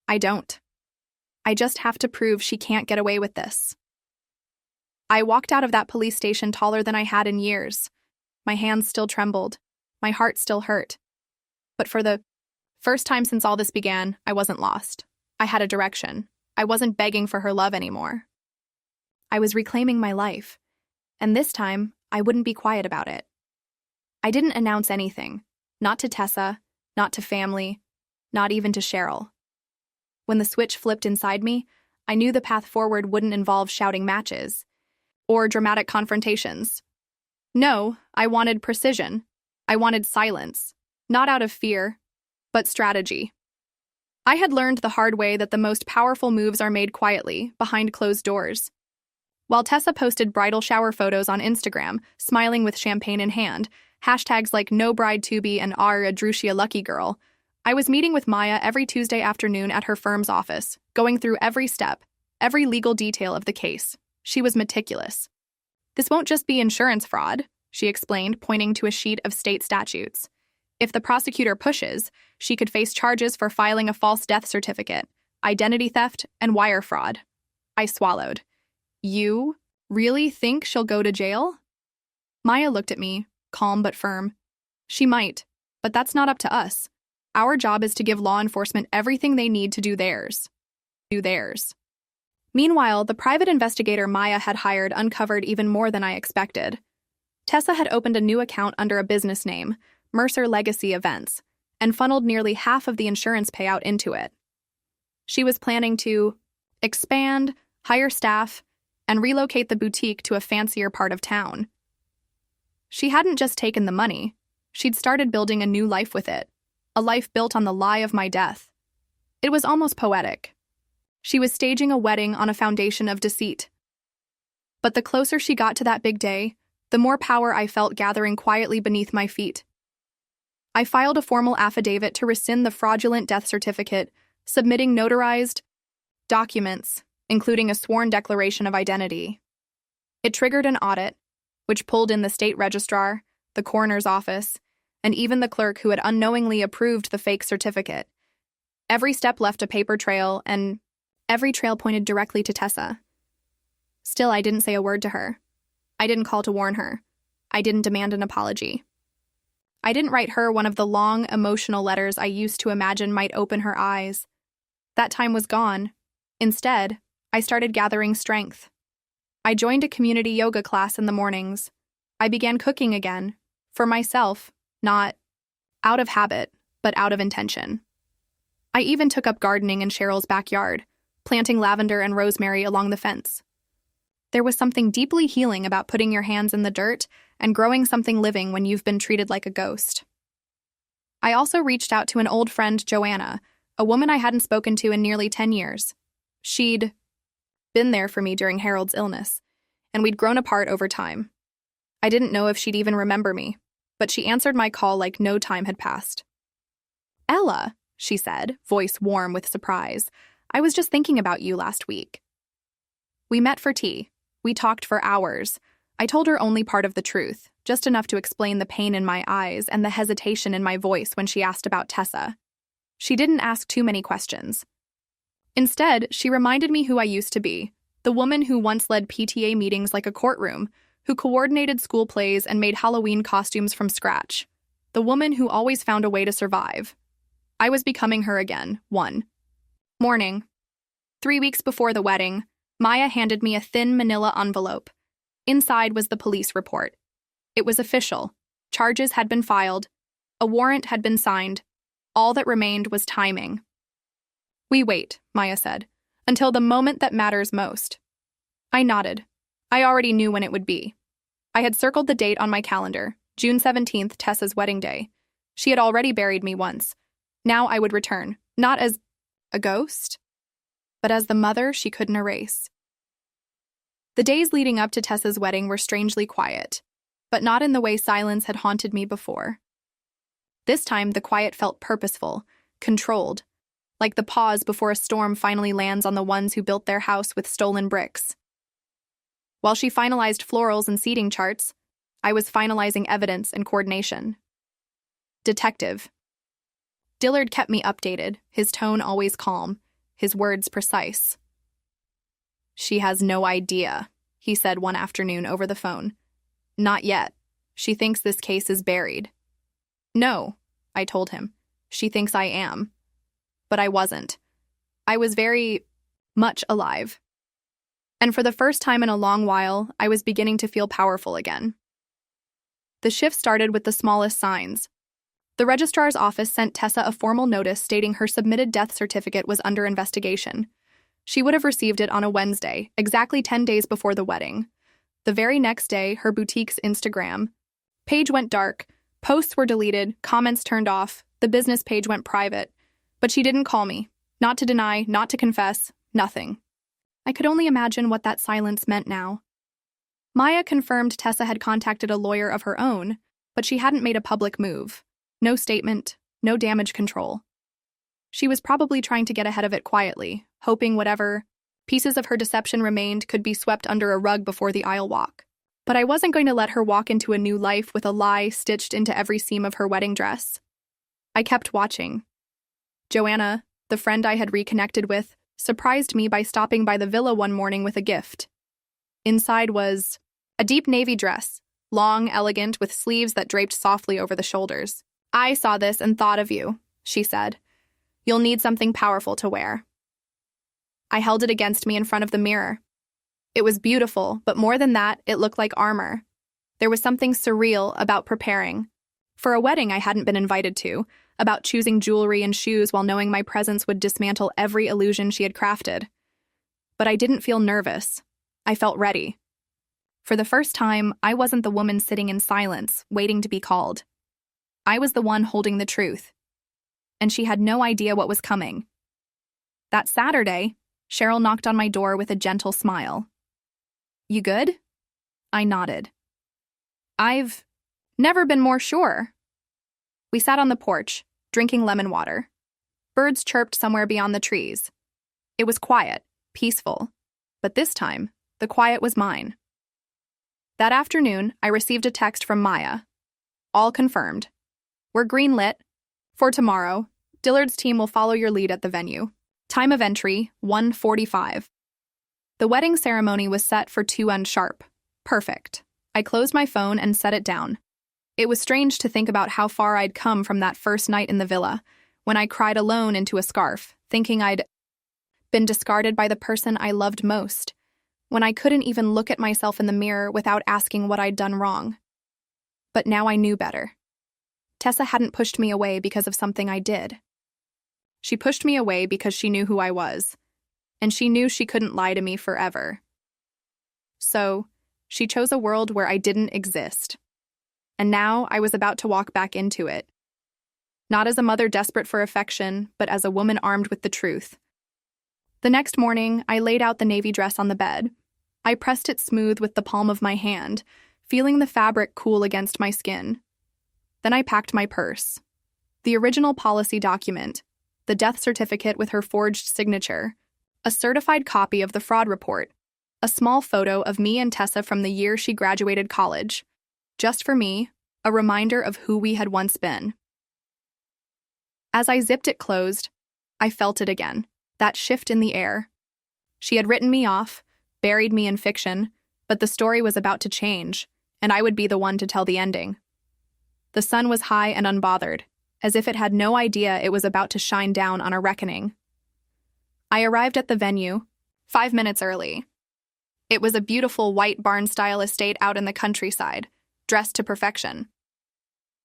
I don't. I just have to prove she can't get away with this. I walked out of that police station taller than I had in years. My hands still trembled. My heart still hurt. But for the first time since all this began, I wasn't lost. I had a direction. I wasn't begging for her love anymore. I was reclaiming my life, and this time, I wouldn't be quiet about it. I didn't announce anything, not to Tessa, not to family, not even to Cheryl. When the switch flipped inside me, I knew the path forward wouldn't involve shouting matches or dramatic confrontations. No, I wanted precision. I wanted silence, not out of fear, but strategy. I had learned the hard way that the most powerful moves are made quietly, behind closed doors. While Tessa posted bridal shower photos on Instagram, smiling with champagne in hand, hashtags like No Bride to Be and Adrucia Lucky Girl, I was meeting with Maya every Tuesday afternoon at her firm's office, going through every step, every legal detail of the case. She was meticulous. This won't just be insurance fraud, she explained, pointing to a sheet of state statutes. If the prosecutor pushes, she could face charges for filing a false death certificate, identity theft, and wire fraud. I swallowed. You really think she'll go to jail? Maya looked at me, calm but firm. She might, but that's not up to us. Our job is to give law enforcement everything they need to do theirs. Meanwhile, the private investigator Maya had hired uncovered even more than I expected. Tessa had opened a new account under a business name, Mercer Legacy Events, and funneled nearly half of the insurance payout into it. She was planning to expand, hire staff, and relocate the boutique to a fancier part of town. She hadn't just taken the money, she'd started building a new life with it, a life built on the lie of my death, It was almost poetic. She was staging a wedding on a foundation of deceit. But the closer she got to that big day, the more power I felt gathering quietly beneath my feet. I filed a formal affidavit to rescind the fraudulent death certificate, submitting notarized documents, including a sworn declaration of identity. It triggered an audit, which pulled in the state registrar, the coroner's office, and even the clerk who had unknowingly approved the fake certificate. Every step left a paper trail, and every trail pointed directly to Tessa. Still, I didn't say a word to her. I didn't call to warn her. I didn't demand an apology. I didn't write her one of the long, emotional letters I used to imagine might open her eyes. That time was gone. Instead, I started gathering strength. I joined a community yoga class in the mornings. I began cooking again, for myself, not out of habit, but out of intention. I even took up gardening in Cheryl's backyard, planting lavender and rosemary along the fence. There was something deeply healing about putting your hands in the dirt and growing something living when you've been treated like a ghost. I also reached out to an old friend, Joanna, a woman I hadn't spoken to in nearly 10 years. She'd been there for me during Harold's illness, and we'd grown apart over time. I didn't know if she'd even remember me, but she answered my call like no time had passed. "Ella," she said, voice warm with surprise, "I was just thinking about you last week." We met for tea. We talked for hours. I told her only part of the truth, just enough to explain the pain in my eyes and the hesitation in my voice when she asked about Tessa. She didn't ask too many questions. Instead, she reminded me who I used to be, the woman who once led PTA meetings like a courtroom, who coordinated school plays and made Halloween costumes from scratch, the woman who always found a way to survive. I was becoming her again, one morning. 3 weeks before the wedding, Maya handed me a thin manila envelope. Inside was the police report. It was official. Charges had been filed. A warrant had been signed. All that remained was timing. "We wait," Maya said, "until the moment that matters most." I nodded. I already knew when it would be. I had circled the date on my calendar, June 17th, Tessa's wedding day. She had already buried me once. Now I would return, not as a ghost, but as the mother she couldn't erase. The days leading up to Tessa's wedding were strangely quiet, but not in the way silence had haunted me before. This time, the quiet felt purposeful, controlled, like the pause before a storm finally lands on the ones who built their house with stolen bricks. While she finalized florals and seating charts, I was finalizing evidence and coordination. Detective. Dillard kept me updated, his tone always calm, his words precise. "She has no idea," he said one afternoon over the phone. "Not yet. She thinks this case is buried." "No," I told him. "She thinks I am." But I wasn't. I was very much alive. And for the first time in a long while, I was beginning to feel powerful again. The shift started with the smallest signs. The registrar's office sent Tessa a formal notice stating her submitted death certificate was under investigation. She would have received it on a Wednesday, exactly 10 days before the wedding. The very next day, her boutique's Instagram page went dark, posts were deleted, comments turned off, the business page went private. But she didn't call me. Not to deny, not to confess, nothing. I could only imagine what that silence meant now. Maya confirmed Tessa had contacted a lawyer of her own, but she hadn't made a public move. No statement, no damage control. She was probably trying to get ahead of it quietly, hoping whatever pieces of her deception remained could be swept under a rug before the aisle walk. But I wasn't going to let her walk into a new life with a lie stitched into every seam of her wedding dress. I kept watching. Joanna, the friend I had reconnected with, surprised me by stopping by the villa one morning with a gift. Inside was a deep navy dress, long, elegant, with sleeves that draped softly over the shoulders. "I saw this and thought of you," she said. "You'll need something powerful to wear." I held it against me in front of the mirror. It was beautiful, but more than that, it looked like armor. There was something surreal about preparing. For a wedding I hadn't been invited to, about choosing jewelry and shoes while knowing my presence would dismantle every illusion she had crafted. But I didn't feel nervous. I felt ready. For the first time, I wasn't the woman sitting in silence, waiting to be called. I was the one holding the truth. And she had no idea what was coming. That Saturday, Cheryl knocked on my door with a gentle smile. "You good?" I nodded. "I've never been more sure." We sat on the porch, drinking lemon water. Birds chirped somewhere beyond the trees. It was quiet, peaceful, but this time, the quiet was mine. That afternoon, I received a text from Maya. All confirmed. We're greenlit. For tomorrow, Dillard's team will follow your lead at the venue. Time of entry, 1:45. The wedding ceremony was set for 2 sharp. Perfect. I closed my phone and set it down. It was strange to think about how far I'd come from that first night in the villa, when I cried alone into a scarf, thinking I'd been discarded by the person I loved most, when I couldn't even look at myself in the mirror without asking what I'd done wrong. But now I knew better. Tessa hadn't pushed me away because of something I did. She pushed me away because she knew who I was, and she knew she couldn't lie to me forever. So, she chose a world where I didn't exist. And now I was about to walk back into it. Not as a mother desperate for affection, but as a woman armed with the truth. The next morning, I laid out the navy dress on the bed. I pressed it smooth with the palm of my hand, feeling the fabric cool against my skin. Then I packed my purse. The original policy document, the death certificate with her forged signature, a certified copy of the fraud report, a small photo of me and Tessa from the year she graduated college. Just for me, a reminder of who we had once been. As I zipped it closed, I felt it again, that shift in the air. She had written me off, buried me in fiction, but the story was about to change, and I would be the one to tell the ending. The sun was high and unbothered, as if it had no idea it was about to shine down on a reckoning. I arrived at the venue, 5 minutes early. It was a beautiful white barn-style estate out in the countryside, dressed to perfection.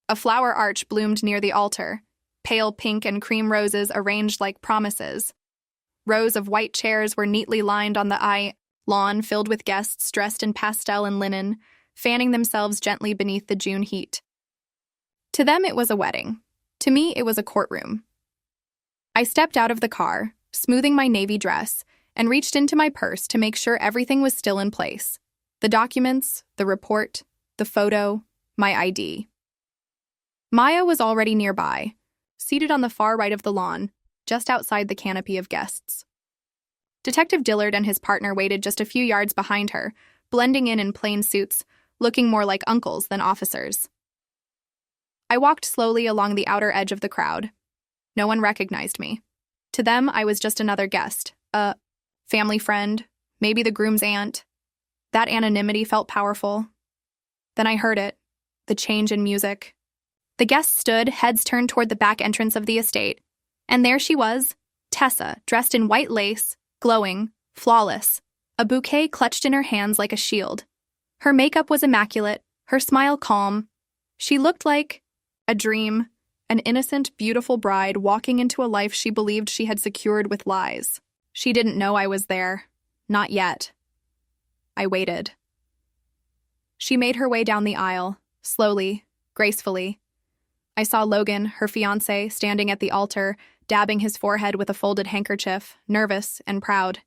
A flower arch bloomed near the altar, pale pink and cream roses arranged like promises. Rows of white chairs were neatly lined on the lawn filled with guests dressed in pastel and linen, fanning themselves gently beneath the June heat. To them it was a wedding. To me it was a courtroom. I stepped out of the car, smoothing my navy dress, and reached into my purse to make sure everything was still in place. The documents, the report, the photo, my ID. Maya was already nearby, seated on the far right of the lawn, just outside the canopy of guests. Detective Dillard and his partner waited just a few yards behind her, blending in plain suits, looking more like uncles than officers. I walked slowly along the outer edge of the crowd. No one recognized me. To them, I was just another guest, a family friend, maybe the groom's aunt. That anonymity felt powerful. Then I heard it, the change in music. The guests stood, heads turned toward the back entrance of the estate, and there she was, Tessa, dressed in white lace, glowing, flawless, a bouquet clutched in her hands like a shield. Her makeup was immaculate, her smile calm. She looked like a dream, an innocent, beautiful bride walking into a life she believed she had secured with lies. She didn't know I was there. Not yet. I waited. She made her way down the aisle, slowly, gracefully. I saw Logan, her fiancé, standing at the altar, dabbing his forehead with a folded handkerchief, nervous and proud.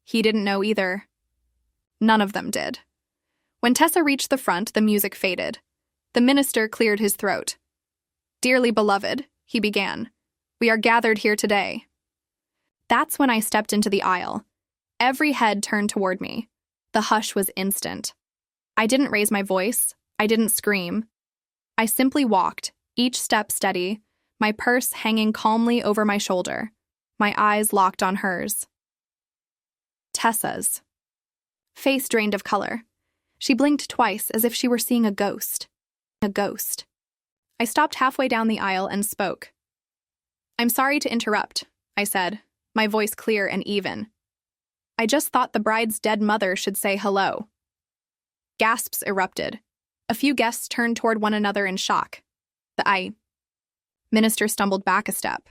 He didn't know either. None of them did. When Tessa reached the front, the music faded. The minister cleared his throat. "Dearly beloved," he began, "we are gathered here today." That's when I stepped into the aisle. Every head turned toward me. The hush was instant. I didn't raise my voice. I didn't scream. I simply walked, each step steady, my purse hanging calmly over my shoulder, my eyes locked on hers. Tessa's face drained of color. She blinked twice as if she were seeing a ghost. A ghost. I stopped halfway down the aisle and spoke. "I'm sorry to interrupt," I said, my voice clear and even. "I just thought the bride's dead mother should say hello." Gasps erupted. A few guests turned toward one another in shock. The minister stumbled back a step.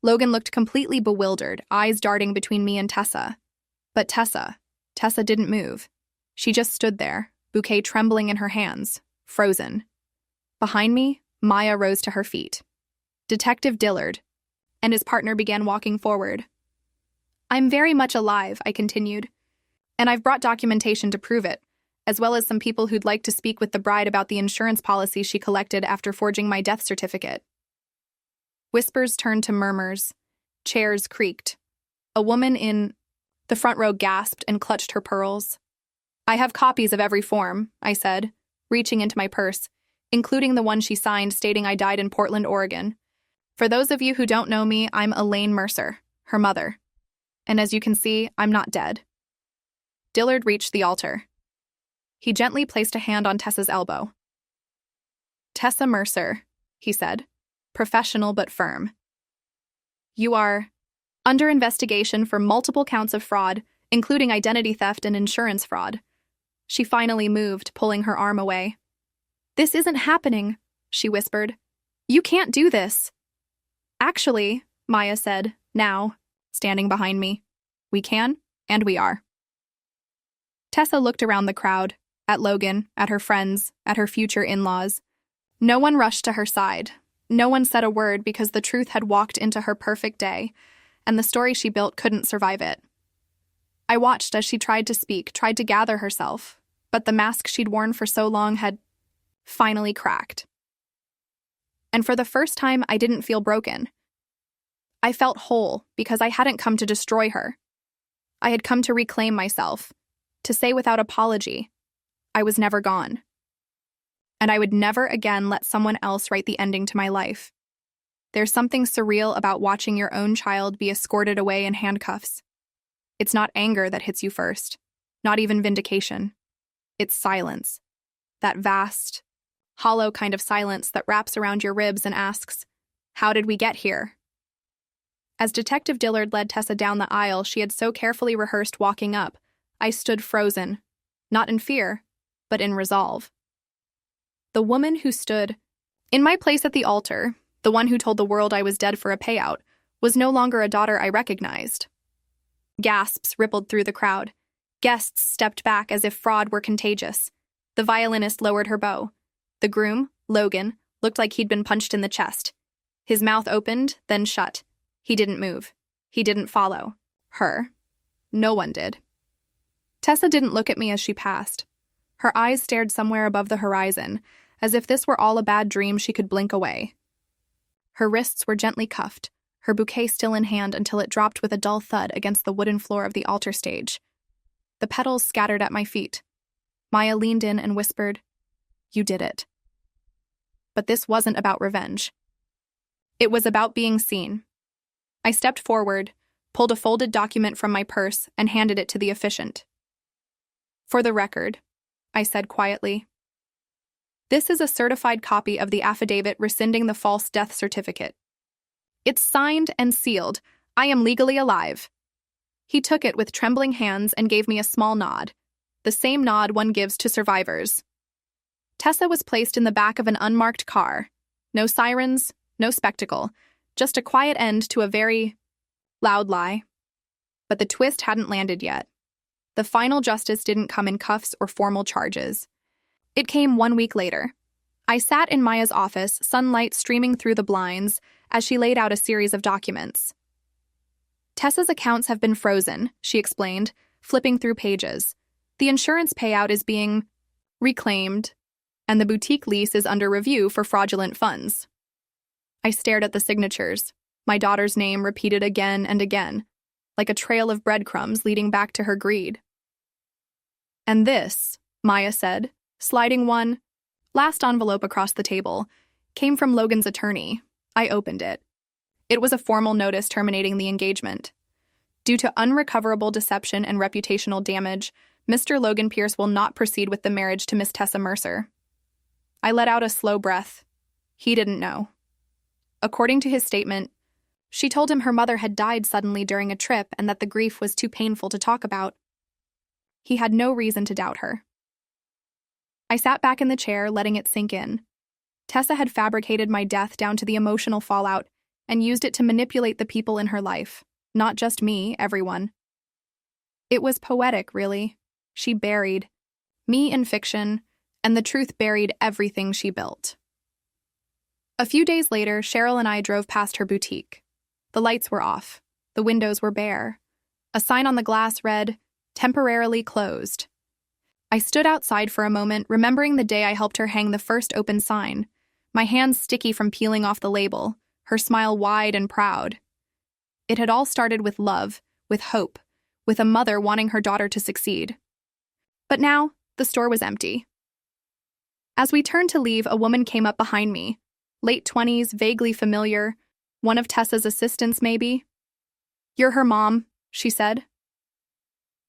Logan looked completely bewildered, eyes darting between me and Tessa. But Tessa didn't move. She just stood there, bouquet trembling in her hands, frozen. Behind me, Maya rose to her feet. Detective Dillard and his partner began walking forward. I'm very much alive, I continued. And I've brought documentation to prove it, as well as some people who'd like to speak with the bride about the insurance policy she collected after forging my death certificate. Whispers turned to murmurs. Chairs creaked. A woman in the front row gasped and clutched her pearls. I have copies of every form, I said, reaching into my purse, including the one she signed stating I died in Portland, Oregon. For those of you who don't know me, I'm Elaine Mercer, her mother. And as you can see, I'm not dead. Dillard reached the altar. He gently placed a hand on Tessa's elbow. Tessa Mercer, he said, professional but firm. You are under investigation for multiple counts of fraud, including identity theft and insurance fraud. She finally moved, pulling her arm away. This isn't happening, she whispered. You can't do this. Actually, Maya said, now, standing behind me. We can, and we are. Tessa looked around the crowd, at Logan, at her friends, at her future in-laws. No one rushed to her side. No one said a word because the truth had walked into her perfect day, and the story she built couldn't survive it. I watched as she tried to speak, tried to gather herself, but the mask she'd worn for so long had finally cracked. And for the first time, I didn't feel broken. I felt whole because I hadn't come to destroy her. I had come to reclaim myself, to say without apology, I was never gone. And I would never again let someone else write the ending to my life. There's something surreal about watching your own child be escorted away in handcuffs. It's not anger that hits you first, not even vindication. It's silence. That vast, hollow kind of silence that wraps around your ribs and asks, how did we get here? As Detective Dillard led Tessa down the aisle she had so carefully rehearsed walking up, I stood frozen, not in fear, but in resolve. The woman who stood in my place at the altar, the one who told the world I was dead for a payout, was no longer a daughter I recognized. Gasps rippled through the crowd. Guests stepped back as if fraud were contagious. The violinist lowered her bow. The groom, Logan, looked like he'd been punched in the chest. His mouth opened, then shut. He didn't move. He didn't follow. Her. No one did. Tessa didn't look at me as she passed. Her eyes stared somewhere above the horizon, as if this were all a bad dream she could blink away. Her wrists were gently cuffed, her bouquet still in hand until it dropped with a dull thud against the wooden floor of the altar stage. The petals scattered at my feet. Maya leaned in and whispered, "You did it." But this wasn't about revenge. It was about being seen. I stepped forward, pulled a folded document from my purse, and handed it to the officiant. "For the record," I said quietly, "this is a certified copy of the affidavit rescinding the false death certificate. It's signed and sealed. I am legally alive." He took it with trembling hands and gave me a small nod, the same nod one gives to survivors. Tessa was placed in the back of an unmarked car. No sirens, no spectacle, just a quiet end to a very loud lie. But the twist hadn't landed yet. The final justice didn't come in cuffs or formal charges. It came 1 week later. I sat in Maya's office, sunlight streaming through the blinds, as she laid out a series of documents. "Tessa's accounts have been frozen," she explained, flipping through pages. "The insurance payout is being reclaimed, and the boutique lease is under review for fraudulent funds." I stared at the signatures, my daughter's name repeated again and again, like a trail of breadcrumbs leading back to her greed. "And this," Maya said, sliding one last envelope across the table, came from Logan's attorney. I opened it. It was a formal notice terminating the engagement. "Due to unrecoverable deception and reputational damage, Mr. Logan Pierce will not proceed with the marriage to Miss Tessa Mercer." I let out a slow breath. He didn't know. According to his statement, she told him her mother had died suddenly during a trip and that the grief was too painful to talk about. He had no reason to doubt her. I sat back in the chair, letting it sink in. Tessa had fabricated my death down to the emotional fallout and used it to manipulate the people in her life. Not just me, everyone. It was poetic, really. She buried me in fiction, and the truth buried everything she built. A few days later, Cheryl and I drove past her boutique. The lights were off. The windows were bare. A sign on the glass read, "Temporarily closed." I stood outside for a moment, remembering the day I helped her hang the first open sign, my hands sticky from peeling off the label, her smile wide and proud. It had all started with love, with hope, with a mother wanting her daughter to succeed. But now, the store was empty. As we turned to leave, a woman came up behind me, late 20s, vaguely familiar, one of Tessa's assistants maybe. "You're her mom," she said.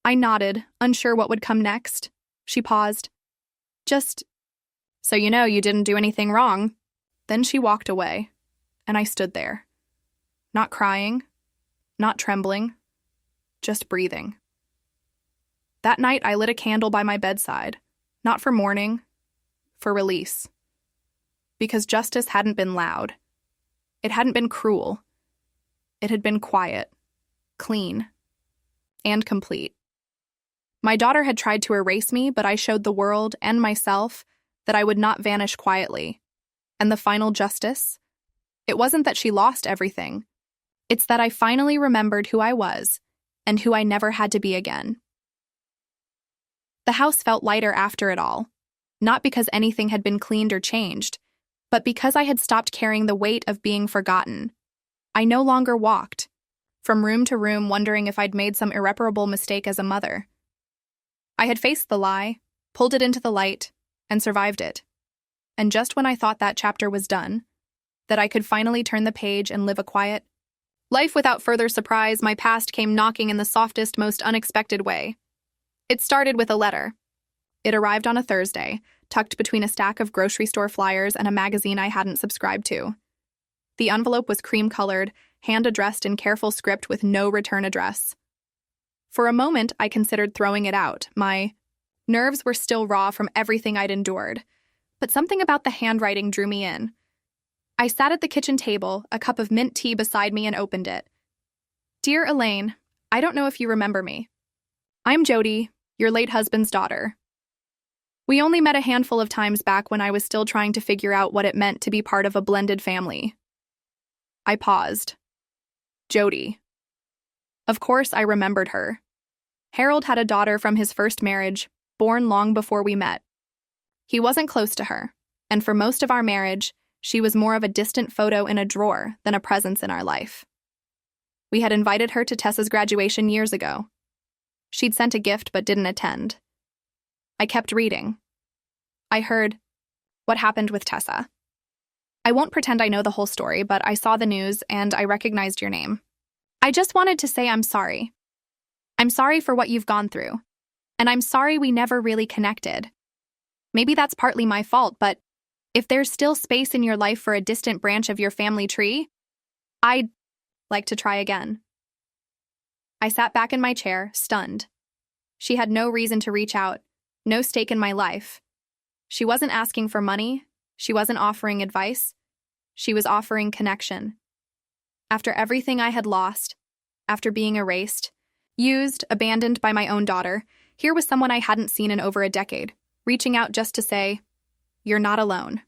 I nodded, unsure what would come next. She paused. "Just so you know, you didn't do anything wrong." Then she walked away, and I stood there. Not crying, not trembling, just breathing. That night, I lit a candle by my bedside, not for mourning, for release. Because justice hadn't been loud. It hadn't been cruel. It had been quiet, clean, and complete. My daughter had tried to erase me, but I showed the world and myself that I would not vanish quietly. And the final justice? It wasn't that she lost everything. It's that I finally remembered who I was and who I never had to be again. The house felt lighter after it all, not because anything had been cleaned or changed, but because I had stopped carrying the weight of being forgotten. I no longer walked, from room to room wondering if I'd made some irreparable mistake as a mother. I had faced the lie, pulled it into the light, and survived it. And just when I thought that chapter was done, that I could finally turn the page and live a quiet life without further surprise, my past came knocking in the softest, most unexpected way. It started with a letter. It arrived on a Thursday, tucked between a stack of grocery store flyers and a magazine I hadn't subscribed to. The envelope was cream-colored, hand-addressed in careful script with no return address. For a moment, I considered throwing it out. My nerves were still raw from everything I'd endured, but something about the handwriting drew me in. I sat at the kitchen table, a cup of mint tea beside me, and opened it. "Dear Elaine, I don't know if you remember me. I'm Jody, your late husband's daughter. We only met a handful of times back when I was still trying to figure out what it meant to be part of a blended family." I paused. Jody. Of course, I remembered her. Harold had a daughter from his first marriage, born long before we met. He wasn't close to her, and for most of our marriage, she was more of a distant photo in a drawer than a presence in our life. We had invited her to Tessa's graduation years ago. She'd sent a gift but didn't attend. I kept reading. I heard, "What happened with Tessa?" I won't pretend I know the whole story, but I saw the news and I recognized your name. I just wanted to say I'm sorry. I'm sorry for what you've gone through. And I'm sorry we never really connected. Maybe that's partly my fault, but if there's still space in your life for a distant branch of your family tree, I'd like to try again. I sat back in my chair, stunned. She had no reason to reach out, no stake in my life. She wasn't asking for money. She wasn't offering advice. She was offering connection. After everything I had lost, after being erased, used, abandoned by my own daughter, here was someone I hadn't seen in over a decade, reaching out just to say, "You're not alone."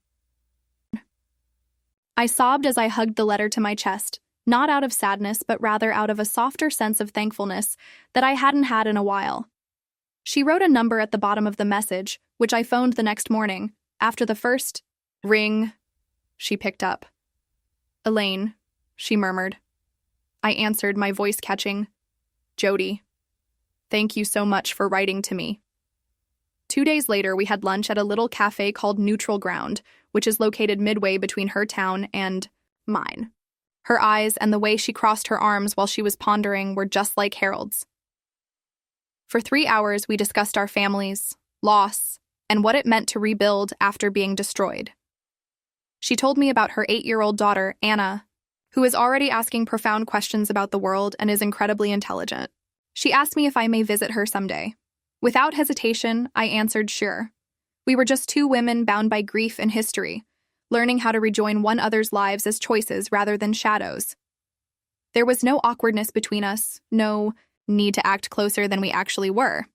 I sobbed as I hugged the letter to my chest, not out of sadness, but rather out of a softer sense of thankfulness that I hadn't had in a while. She wrote a number at the bottom of the message, which I phoned the next morning. After the first ring, she picked up. "Elaine," she murmured. I answered, my voice catching. "Jody, thank you so much for writing to me." 2 days later, we had lunch at a little cafe called Neutral Ground, which is located midway between her town and mine. Her eyes and the way she crossed her arms while she was pondering were just like Harold's. For 3 hours, we discussed our families, loss, and what it meant to rebuild after being destroyed. She told me about her 8-year-old daughter, Anna, who is already asking profound questions about the world and is incredibly intelligent. She asked me if I may visit her someday. Without hesitation, I answered sure. We were just two women bound by grief and history, learning how to rejoin one another's lives as choices rather than shadows. There was no awkwardness between us, no need to act closer than we actually were.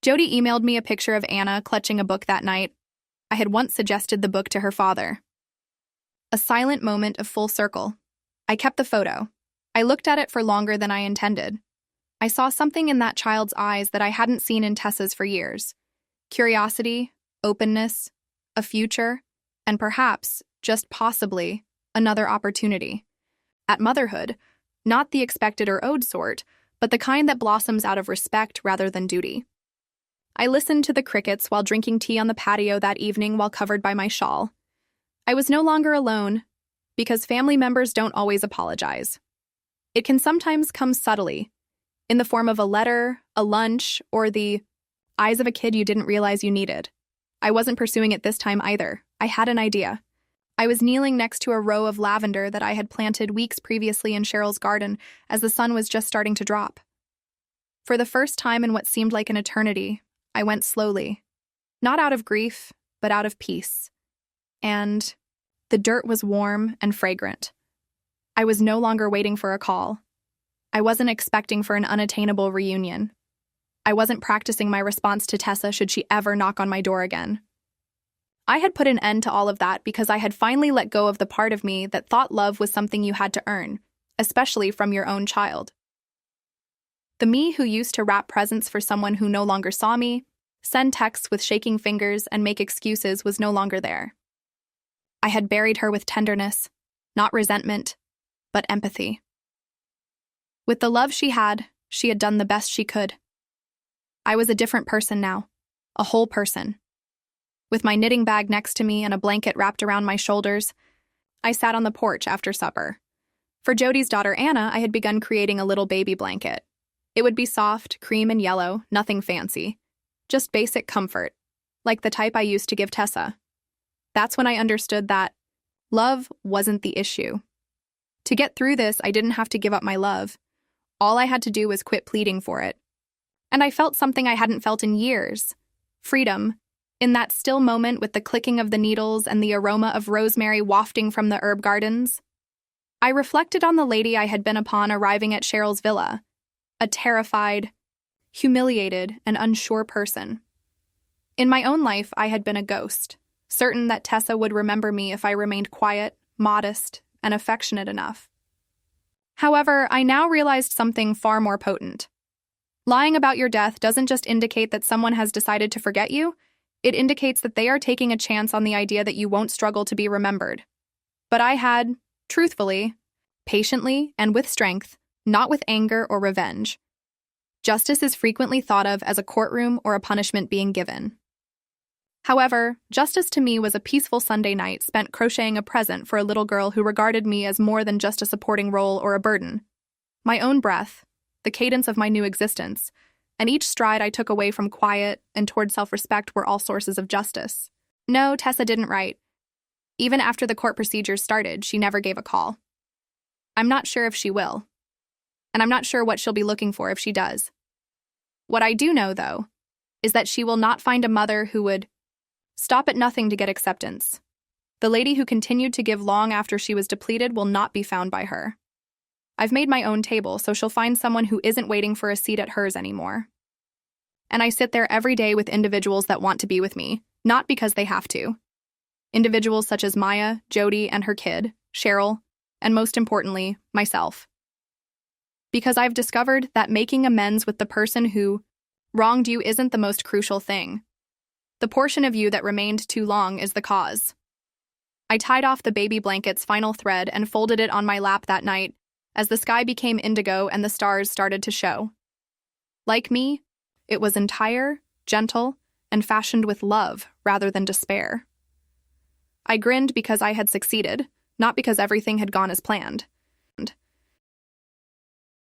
Jody emailed me a picture of Anna clutching a book that night. I had once suggested the book to her father. A silent moment of full circle. I kept the photo. I looked at it for longer than I intended, I saw something in that child's eyes that I hadn't seen in Tessa's for years. Curiosity, openness, a future, and perhaps, just possibly, another opportunity. At motherhood, not the expected or owed sort, but the kind that blossoms out of respect rather than duty. I listened to the crickets while drinking tea on the patio that evening while covered by my shawl. I was no longer alone, because family members don't always apologize. It can sometimes come subtly, in the form of a letter, a lunch, or the eyes of a kid you didn't realize you needed. I wasn't pursuing it this time either. I had an idea. I was kneeling next to a row of lavender that I had planted weeks previously in Cheryl's garden as the sun was just starting to drop. For the first time in what seemed like an eternity, I went slowly, not out of grief, but out of peace. And the dirt was warm and fragrant. I was no longer waiting for a call. I wasn't expecting for an unattainable reunion. I wasn't practicing my response to Tessa should she ever knock on my door again. I had put an end to all of that because I had finally let go of the part of me that thought love was something you had to earn, especially from your own child. The me who used to wrap presents for someone who no longer saw me, send texts with shaking fingers, and make excuses was no longer there. I had buried her with tenderness, not resentment, but empathy. With the love she had done the best she could. I was a different person now, a whole person. With my knitting bag next to me and a blanket wrapped around my shoulders, I sat on the porch after supper. For Jody's daughter Anna, I had begun creating a little baby blanket. It would be soft, cream and yellow, nothing fancy. Just basic comfort, like the type I used to give Tessa. That's when I understood that love wasn't the issue. To get through this, I didn't have to give up my love. All I had to do was quit pleading for it. And I felt something I hadn't felt in years. Freedom. In that still moment with the clicking of the needles and the aroma of rosemary wafting from the herb gardens. I reflected on the lady I had been upon arriving at Cheryl's villa. A terrified, humiliated, and unsure person. In my own life, I had been a ghost, certain that Tessa would remember me if I remained quiet, modest, and affectionate enough. However, I now realized something far more potent. Lying about your death doesn't just indicate that someone has decided to forget you, it indicates that they are taking a chance on the idea that you won't struggle to be remembered. But I had, truthfully, patiently, and with strength, not with anger or revenge. Justice is frequently thought of as a courtroom or a punishment being given. However, justice to me was a peaceful Sunday night spent crocheting a present for a little girl who regarded me as more than just a supporting role or a burden. My own breath, the cadence of my new existence, and each stride I took away from quiet and toward self-respect were all sources of justice. No, Tessa didn't write. Even after the court procedures started, she never gave a call. I'm not sure if she will. And I'm not sure what she'll be looking for if she does. What I do know, though, is that she will not find a mother who would stop at nothing to get acceptance. The lady who continued to give long after she was depleted will not be found by her. I've made my own table, so she'll find someone who isn't waiting for a seat at hers anymore. And I sit there every day with individuals that want to be with me, not because they have to. Individuals such as Maya, Jody, and her kid, Cheryl, and most importantly, myself. Because I've discovered that making amends with the person who wronged you isn't the most crucial thing. The portion of you that remained too long is the cause. I tied off the baby blanket's final thread and folded it on my lap that night as the sky became indigo and the stars started to show. Like me, it was entire, gentle, and fashioned with love rather than despair. I grinned because I had succeeded, not because everything had gone as planned.